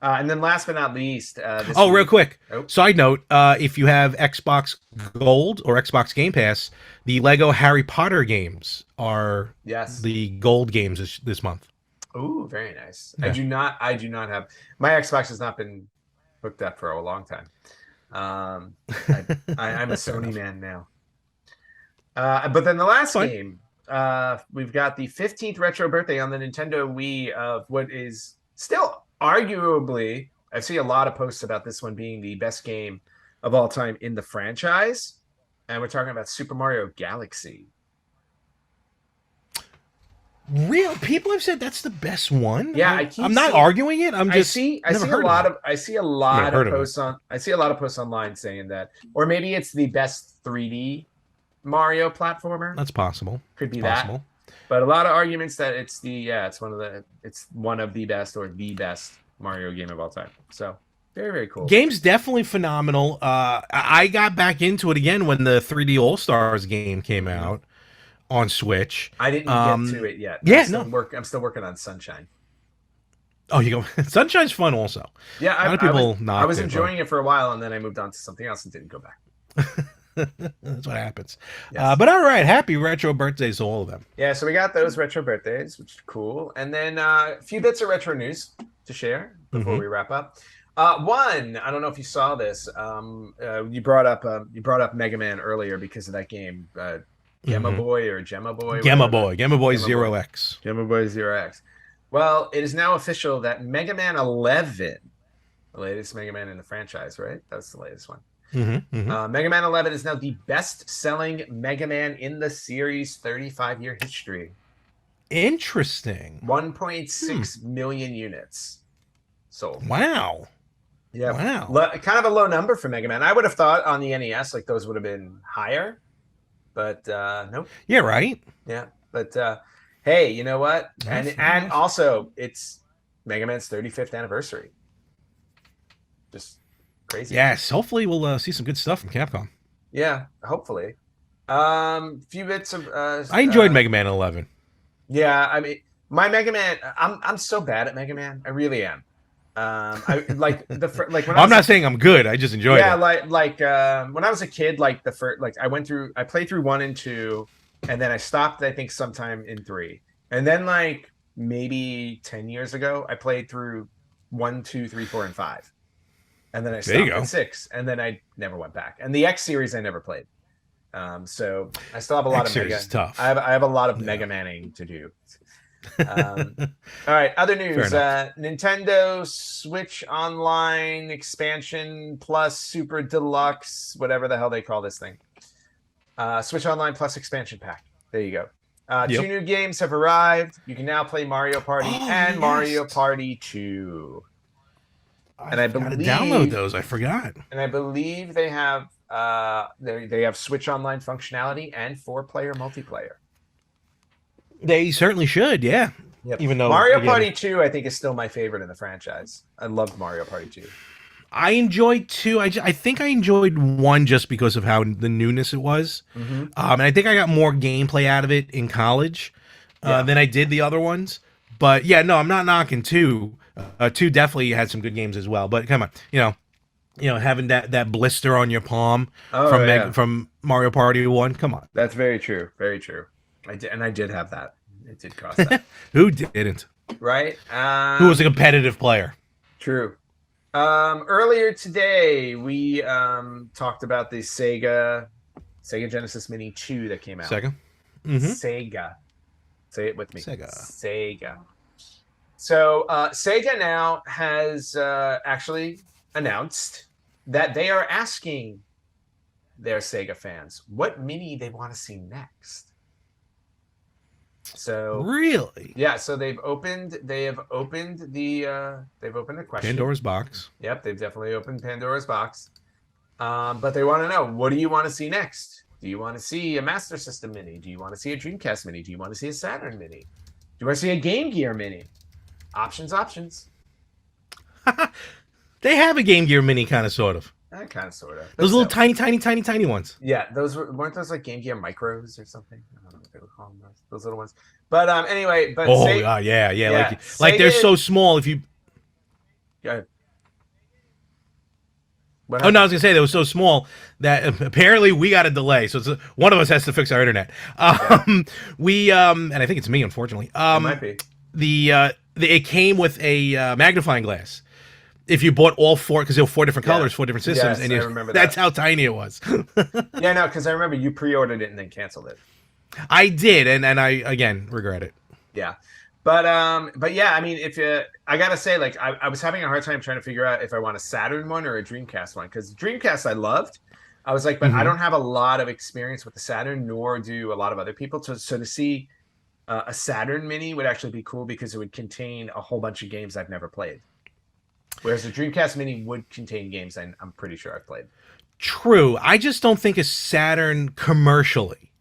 Speaker 2: And then last but not least, this
Speaker 1: Oh, real
Speaker 2: week-
Speaker 1: quick.
Speaker 2: Oh.
Speaker 1: Side note: if you have Xbox Gold or Xbox Game Pass, the Lego Harry Potter games are
Speaker 2: Yes.
Speaker 1: the gold games this month.
Speaker 2: Ooh, very nice.
Speaker 1: Yeah.
Speaker 2: I do not have my Xbox has not been hooked up for a long time. I'm a Sony man now. But then the last
Speaker 1: Fine.
Speaker 2: game, we've got the 15th retro birthday on the Nintendo Wii of what is still arguably, I see a lot of posts about this one being the best game of all time in the franchise. And we're talking about Super Mario Galaxy.
Speaker 1: Real people have said that's the best one.
Speaker 2: Yeah,
Speaker 1: I'm not arguing it. I
Speaker 2: see a
Speaker 1: never
Speaker 2: lot
Speaker 1: heard
Speaker 2: of posts
Speaker 1: it.
Speaker 2: I see a lot of posts online saying that, or maybe it's the best 3D Mario platformer.
Speaker 1: That's possible.
Speaker 2: Could be
Speaker 1: possible.
Speaker 2: that. But a lot of arguments that it's one of the best or the best Mario game of all time. So very, very cool.
Speaker 1: Game's definitely phenomenal. I got back into it again when the 3D All Stars game came out on Switch.
Speaker 2: I didn't get to it yet.
Speaker 1: Yeah,
Speaker 2: I'm still working on Sunshine.
Speaker 1: Oh, you go. Sunshine's fun also.
Speaker 2: Yeah,
Speaker 1: I
Speaker 2: was enjoying it for a while, and then I moved on to something else and didn't go back.
Speaker 1: That's what happens.
Speaker 2: Yes.
Speaker 1: But all right, happy retro birthdays to all of them.
Speaker 2: Yeah, so we got those retro birthdays, which is cool, and then a few bits of retro news to share before we wrap up. One, I don't know if you saw this. You brought up Mega Man earlier because of that game, Gemma Boy or Gemma Boy.
Speaker 1: Gemma Boy Zero X.
Speaker 2: Gemma Boy Zero X. Well, it is now official that Mega Man 11, the latest Mega Man in the franchise, right? That's the latest one. Mega Man 11 is now the best-selling Mega Man in the series' 35-year history.
Speaker 1: Interesting.
Speaker 2: 1.6 million units sold.
Speaker 1: Wow.
Speaker 2: Yeah.
Speaker 1: Wow.
Speaker 2: Kind of a low number for Mega Man. I would have thought on the NES like those would have been higher, but nope.
Speaker 1: Yeah, right.
Speaker 2: Yeah, but hey, you know what?
Speaker 1: That's
Speaker 2: And also it's Mega Man's 35th anniversary. Just crazy.
Speaker 1: Yes. Hopefully, we'll see some good stuff from Capcom.
Speaker 2: Yeah, hopefully. Few bits of.
Speaker 1: I enjoyed Mega Man 11.
Speaker 2: Yeah, I mean, my Mega Man. I'm so bad at Mega Man. I really am. I like when
Speaker 1: I'm not saying I'm good. I just enjoyed it.
Speaker 2: Yeah, when I was a kid, like the first, like I played through 1 and 2, and then I stopped. I think sometime in 3, and then like maybe 10 years ago, I played through 1, 2, 3, 4, and 5, and then I stopped at 6, and then I never went back. And the X series I never played. So I still have a lot
Speaker 1: X
Speaker 2: of
Speaker 1: series
Speaker 2: Mega.
Speaker 1: is tough.
Speaker 2: I have a lot of Mega Manning to do. All right, other news. Nintendo Switch Online expansion plus Super Deluxe, whatever the hell they call this thing. Switch Online plus expansion pack. There you go. 2 new games have arrived. You can now play Mario Party and Mario Party 2. And I believe
Speaker 1: gotta download those. I forgot.
Speaker 2: And I believe they have they have Switch Online functionality and 4-player multiplayer.
Speaker 1: They certainly should. Yeah.
Speaker 2: Yep.
Speaker 1: Even though
Speaker 2: Mario Party 2, I think, is still my favorite in the franchise. I loved Mario Party 2.
Speaker 1: I enjoyed two. I think I enjoyed one just because of how the newness it was.
Speaker 2: Mm-hmm.
Speaker 1: And I think I got more gameplay out of it in college
Speaker 2: Yeah.
Speaker 1: than I did the other ones. But yeah, no, I'm not knocking two. Two definitely had some good games as well. But come on, having that blister on your palm
Speaker 2: Oh yeah,
Speaker 1: from Mario Party 1. Come on.
Speaker 2: that's very true. Very true. I did have that. It did cost that.
Speaker 1: Who didn't?
Speaker 2: Right?
Speaker 1: Who was a competitive player?
Speaker 2: True. Earlier today, we talked about the Sega Genesis Mini 2 that came out.
Speaker 1: Sega? Mm-hmm.
Speaker 2: Sega. Say it with me.
Speaker 1: Sega.
Speaker 2: Sega. So Sega now has actually announced that they are asking their Sega fans what mini they want to see next. So
Speaker 1: Really?
Speaker 2: yeah, so they have opened the question.
Speaker 1: Pandora's box.
Speaker 2: Yep, they've definitely opened Pandora's box. But they want to know, what do you want to see next? Do you want to see a Master System Mini? Do you want to see a Dreamcast Mini? Do you want to see a Saturn Mini? Do you want to see a Game Gear Mini? Options.
Speaker 1: They have a Game Gear Mini, kind of, sort of.
Speaker 2: Kind of, sort of.
Speaker 1: Those little tiny ones.
Speaker 2: Yeah, weren't those like Game Gear Micros or something? I don't know what they were calling those little ones. But anyway, but
Speaker 1: yeah. Like they're so small. If you
Speaker 2: go ahead.
Speaker 1: Oh no, I was gonna say they were so small that apparently we got a delay. So one of us has to fix our internet. We and I think it's me, unfortunately.
Speaker 2: It might be.
Speaker 1: It came with a magnifying glass. If you bought all four, because there were 4 different colors, 4 different systems,
Speaker 2: yes,
Speaker 1: and
Speaker 2: I remember
Speaker 1: that's
Speaker 2: that.
Speaker 1: how tiny it was.
Speaker 2: Yeah, no, because I remember you pre-ordered it and then canceled it.
Speaker 1: I did, and I again regret it.
Speaker 2: Yeah, but yeah, I mean, if I gotta say, like, I was having a hard time trying to figure out if I want a Saturn one or a Dreamcast one, because Dreamcast I loved. I was like, but I don't have a lot of experience with the Saturn, nor do a lot of other people. So to see a Saturn Mini would actually be cool because it would contain a whole bunch of games I've never played. Whereas the Dreamcast Mini would contain games I'm pretty sure I've played.
Speaker 1: True. I just don't think a Saturn commercially.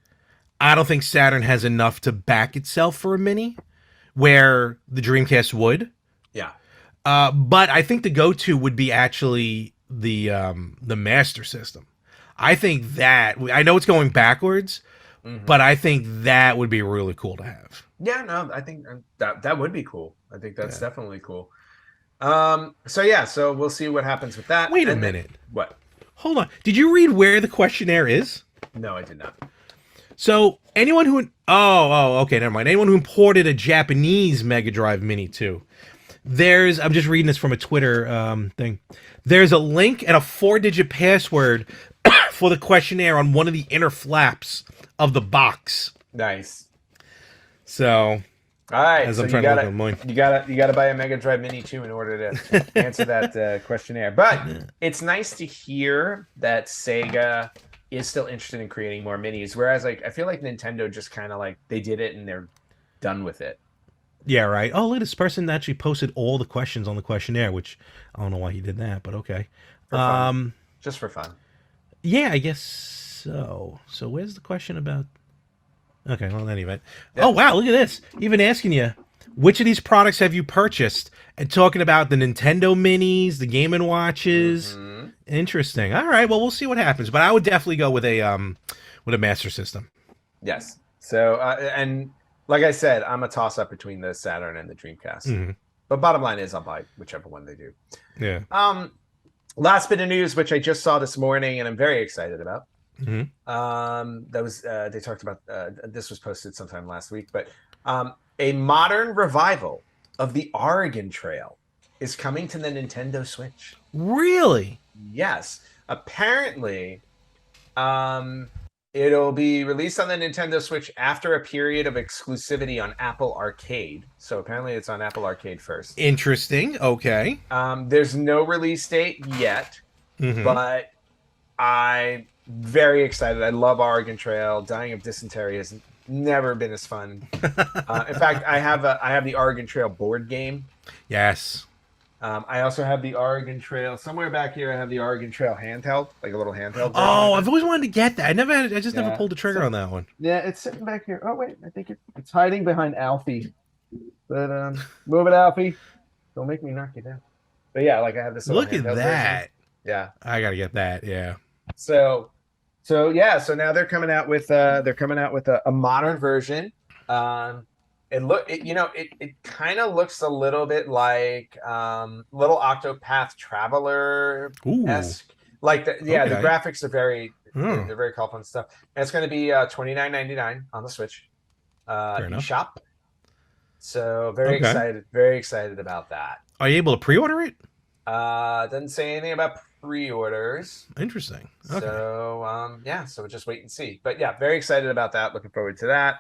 Speaker 1: I don't think Saturn has enough to back itself for a Mini, where the Dreamcast would.
Speaker 2: Yeah.
Speaker 1: But I think the go-to would be actually the Master System. I think that, I know it's going backwards, but I think that would be really cool to have.
Speaker 2: Yeah, no, I think that would be cool. I think that's definitely cool. So we'll see what happens with that.
Speaker 1: Wait a minute.
Speaker 2: What?
Speaker 1: Hold on. Did you read where the questionnaire is?
Speaker 2: No, I did not.
Speaker 1: So anyone who okay, never mind. Anyone who imported a Japanese Mega Drive Mini 2, I'm just reading this from a Twitter thing. There's a link and a 4-digit password for the questionnaire on one of the inner flaps of the box.
Speaker 2: Nice.
Speaker 1: So,
Speaker 2: all right,
Speaker 1: as
Speaker 2: so
Speaker 1: I'm trying to look on mine,
Speaker 2: you gotta buy a Mega Drive Mini 2 in order to answer that questionnaire. But it's nice to hear that Sega is still interested in creating more minis, whereas like I feel like Nintendo just kind of like they did it and they're done with it.
Speaker 1: Yeah, right. Oh, look, this person actually posted all the questions on the questionnaire, which I don't know why he did that, but okay.
Speaker 2: For fun. Just for fun.
Speaker 1: Yeah, I guess so. So where's the question about? Okay, well, in any event.
Speaker 2: Yeah.
Speaker 1: Oh, wow, look at this. Even asking you, which of these products have you purchased? And talking about the Nintendo Minis, the Game & Watches. Mm-hmm. Interesting. All right, well, we'll see what happens. But I would definitely go with a Master System.
Speaker 2: Yes. So, and like I said, I'm a toss-up between the Saturn and the Dreamcast. Mm-hmm. But bottom line is I'll buy whichever one they do.
Speaker 1: Yeah.
Speaker 2: Last bit of news, which I just saw this morning, and I'm very excited about.
Speaker 1: Mm-hmm.
Speaker 2: That was they talked about this was posted sometime last week, but a modern revival of the Oregon Trail is coming to the Nintendo Switch.
Speaker 1: Really?
Speaker 2: Yes. Apparently, it'll be released on the Nintendo Switch after a period of exclusivity on Apple Arcade. So apparently it's on Apple Arcade first.
Speaker 1: Interesting. Okay.
Speaker 2: There's no release date yet, but I'm very excited. I love Oregon Trail. Dying of dysentery has never been as fun. In fact, I have the Oregon Trail board game.
Speaker 1: Yes.
Speaker 2: I also have the Oregon Trail somewhere back here. I have the Oregon Trail handheld, like a little handheld.
Speaker 1: Oh, I've always wanted to get that. I just never pulled the trigger on that one.
Speaker 2: Yeah, it's sitting back here. Oh wait, I think it's hiding behind Alfie. But move it, Alfie. Don't make me knock you down. But yeah, like I have this little
Speaker 1: Look at
Speaker 2: handheld version.
Speaker 1: that.
Speaker 2: Yeah.
Speaker 1: I gotta get that. Yeah.
Speaker 2: So so now they're coming out with a modern version. It kind of looks a little bit like Little Octopath Traveler
Speaker 1: Ooh.
Speaker 2: esque. Like the
Speaker 1: Okay.
Speaker 2: graphics are very
Speaker 1: Oh,
Speaker 2: they're very colorful and stuff. And it's going to be $29.99 on the Switch
Speaker 1: fair enough.
Speaker 2: eShop. So
Speaker 1: Okay.
Speaker 2: very excited about that.
Speaker 1: Are you able to pre-order it?
Speaker 2: Doesn't say anything about pre-orders.
Speaker 1: Interesting. Okay.
Speaker 2: So yeah, so we'll just wait and see. But yeah, very excited about that. Looking forward to that.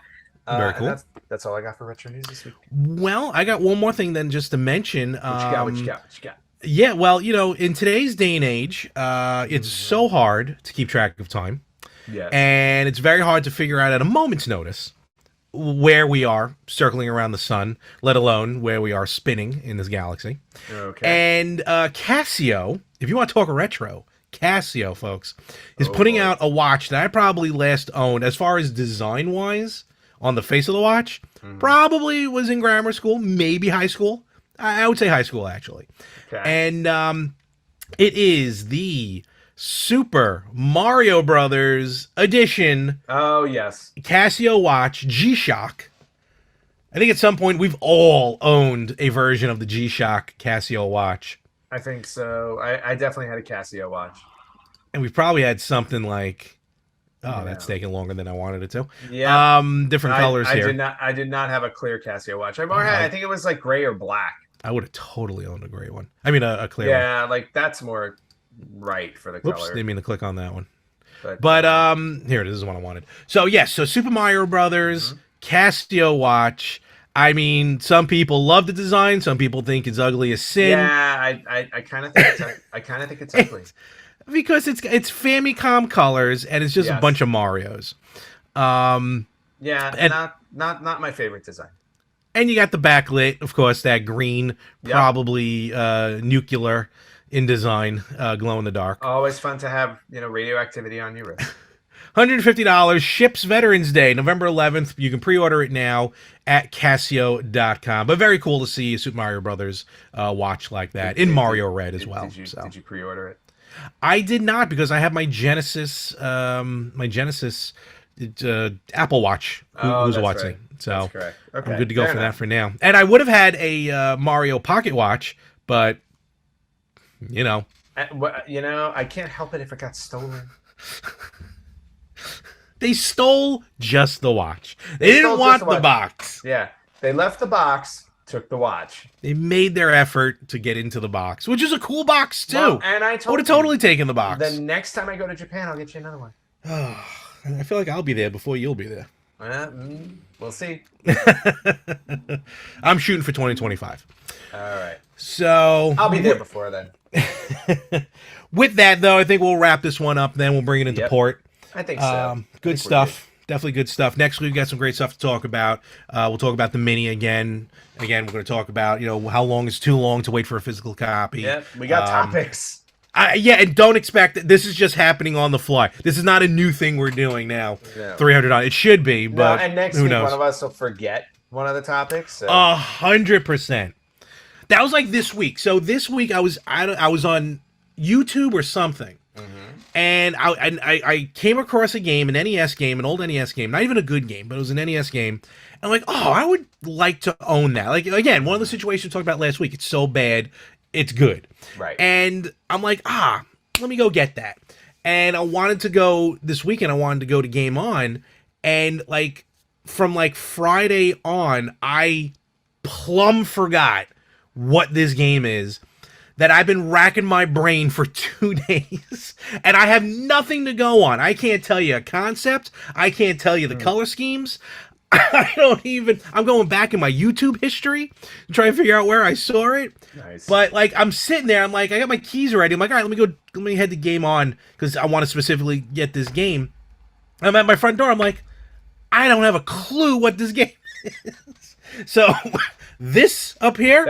Speaker 1: Very
Speaker 2: And
Speaker 1: cool.
Speaker 2: that's all I got for retro news this week.
Speaker 1: Well, I got one more thing then just to mention.
Speaker 2: What you got? What you got? What you got?
Speaker 1: Yeah, well, in today's day and age, it's so hard to keep track of time,
Speaker 2: Yes.
Speaker 1: and it's very hard to figure out at a moment's notice where we are circling around the sun, let alone where we are spinning in this galaxy.
Speaker 2: Okay.
Speaker 1: And Casio, if you want to talk retro, Casio, folks, is
Speaker 2: Oh,
Speaker 1: putting
Speaker 2: boy.
Speaker 1: out a watch that I probably last owned, as far as design wise, on the face of the watch, probably was in grammar school, maybe high school. I would say high school, actually.
Speaker 2: Okay.
Speaker 1: And it is the Super Mario Brothers edition
Speaker 2: Oh yes.
Speaker 1: Casio watch G-Shock. I think at some point we've all owned a version of the G-Shock Casio watch.
Speaker 2: I think so. I definitely had a Casio watch.
Speaker 1: And we've probably had something like, oh,
Speaker 2: Yeah.
Speaker 1: that's taking longer than I wanted it to.
Speaker 2: Yeah.
Speaker 1: Different colors
Speaker 2: I
Speaker 1: here.
Speaker 2: I did not have a clear Casio watch. I think it was like gray or black.
Speaker 1: I would have totally owned a gray one. I mean, a clear one.
Speaker 2: Yeah, like that's more right for the
Speaker 1: Whoops,
Speaker 2: color.
Speaker 1: didn't mean to click on that one.
Speaker 2: But
Speaker 1: Here it is. This is what I wanted. So yes, so Super Mario Brothers Casio watch. I mean, some people love the design. Some people think it's ugly as sin.
Speaker 2: yeah, I kind of think it's ugly.
Speaker 1: Because it's Famicom colors and it's just a
Speaker 2: Yes.
Speaker 1: bunch of Marios.
Speaker 2: Yeah,
Speaker 1: And
Speaker 2: not my favorite design.
Speaker 1: and you got the backlit, of course, that green,
Speaker 2: Yep.
Speaker 1: probably nuclear in design, glow in the dark.
Speaker 2: Always fun to have radioactivity on your wrist.
Speaker 1: $150 ships Veterans Day, November 11th. You can pre-order it now at Casio.com. But very cool to see a Super Mario Brothers watch like that in Mario Red as well.
Speaker 2: Did you pre-order it?
Speaker 1: I did not, because I have my Genesis Apple Watch. Who's
Speaker 2: that's
Speaker 1: watching?
Speaker 2: right.
Speaker 1: So
Speaker 2: That's correct. Okay,
Speaker 1: I'm good to go
Speaker 2: fair
Speaker 1: for
Speaker 2: enough.
Speaker 1: that for now. And I would have had a Mario Pocket Watch, but
Speaker 2: I can't help it if it got stolen.
Speaker 1: they stole just the watch. They didn't
Speaker 2: stole just
Speaker 1: want
Speaker 2: the
Speaker 1: the
Speaker 2: watch.
Speaker 1: box.
Speaker 2: Yeah, they left the box, took the watch.
Speaker 1: They made their effort to get into the box, which is a cool box too.
Speaker 2: Well, and I
Speaker 1: I
Speaker 2: told
Speaker 1: would have totally taken the box.
Speaker 2: the next time I go to Japan, I'll get you another one.
Speaker 1: I feel like I'll be there before you'll be there.
Speaker 2: We'll see.
Speaker 1: I'm shooting for 2025.
Speaker 2: All right,
Speaker 1: So
Speaker 2: I'll be there before then.
Speaker 1: with that, though, I think we'll wrap this one up. Then we'll bring it into
Speaker 2: Yep.
Speaker 1: port.
Speaker 2: I think so.
Speaker 1: Good stuff. Definitely good stuff. Next week, we've got some great stuff to talk about. We'll talk about the mini again. Again, we're going to talk about how long is too long to wait for a physical copy.
Speaker 2: Yeah, we got topics.
Speaker 1: Yeah, and don't expect that this is just happening on the fly. This is not a new thing we're doing now.
Speaker 2: No.
Speaker 1: $300. It should be, but
Speaker 2: And next
Speaker 1: who
Speaker 2: week,
Speaker 1: knows?
Speaker 2: one of us will forget one of the topics. So.
Speaker 1: 100%. That was like this week. So this week I was on YouTube or something, and I came across a game, an NES game, an old NES game, not even a good game, but it was an NES game. And I'm like, oh, I would like to own that. Like, again, one of the situations we talked about last week. It's so bad, it's good.
Speaker 2: Right.
Speaker 1: And I'm like, let me go get that. And I wanted to go this weekend. I wanted to go to Game On, and from Friday on, I plumb forgot what this game is. That I've been racking my brain for 2 days, and I have nothing to go on. I can't tell you a concept. I can't tell you the color schemes. I'm going back in my YouTube history to try and figure out where I saw it.
Speaker 2: Nice.
Speaker 1: But I'm sitting there, I got my keys ready. I'm like, all right, let me head to Game On, because I want to specifically get this game. I'm at my front door. I'm like, I don't have a clue what this game is. So this up here,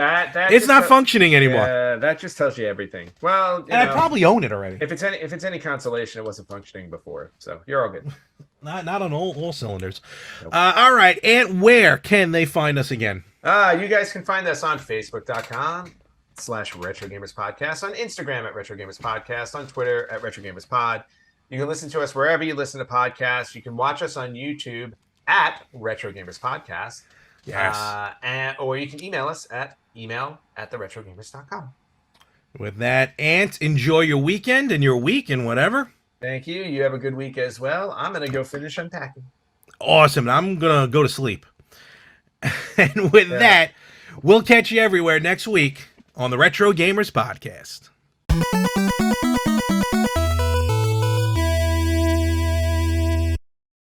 Speaker 1: it's not functioning anymore.
Speaker 2: Yeah, that just tells you everything. Well,
Speaker 1: And I probably own it already.
Speaker 2: if it's any consolation, it wasn't functioning before, so you're all good.
Speaker 1: Not on all cylinders. Nope. All right, and where can they find us again?
Speaker 2: You guys can find us on Facebook.com/. Retro Gamers Podcast, on Instagram at Retro Gamers Podcast, on Twitter at Retro Gamers Pod. You can listen to us wherever you listen to podcasts. You can watch us on YouTube at Retro Gamers Podcast.
Speaker 1: Yes.
Speaker 2: Or you can email us at email@theretrogamers.com.
Speaker 1: With that, Ant, enjoy your weekend and your week and whatever.
Speaker 2: Thank you. You have a good week as well. I'm going to go finish unpacking.
Speaker 1: Awesome. I'm going to go to sleep. And with that, we'll catch you everywhere next week on the Retro Gamers Podcast.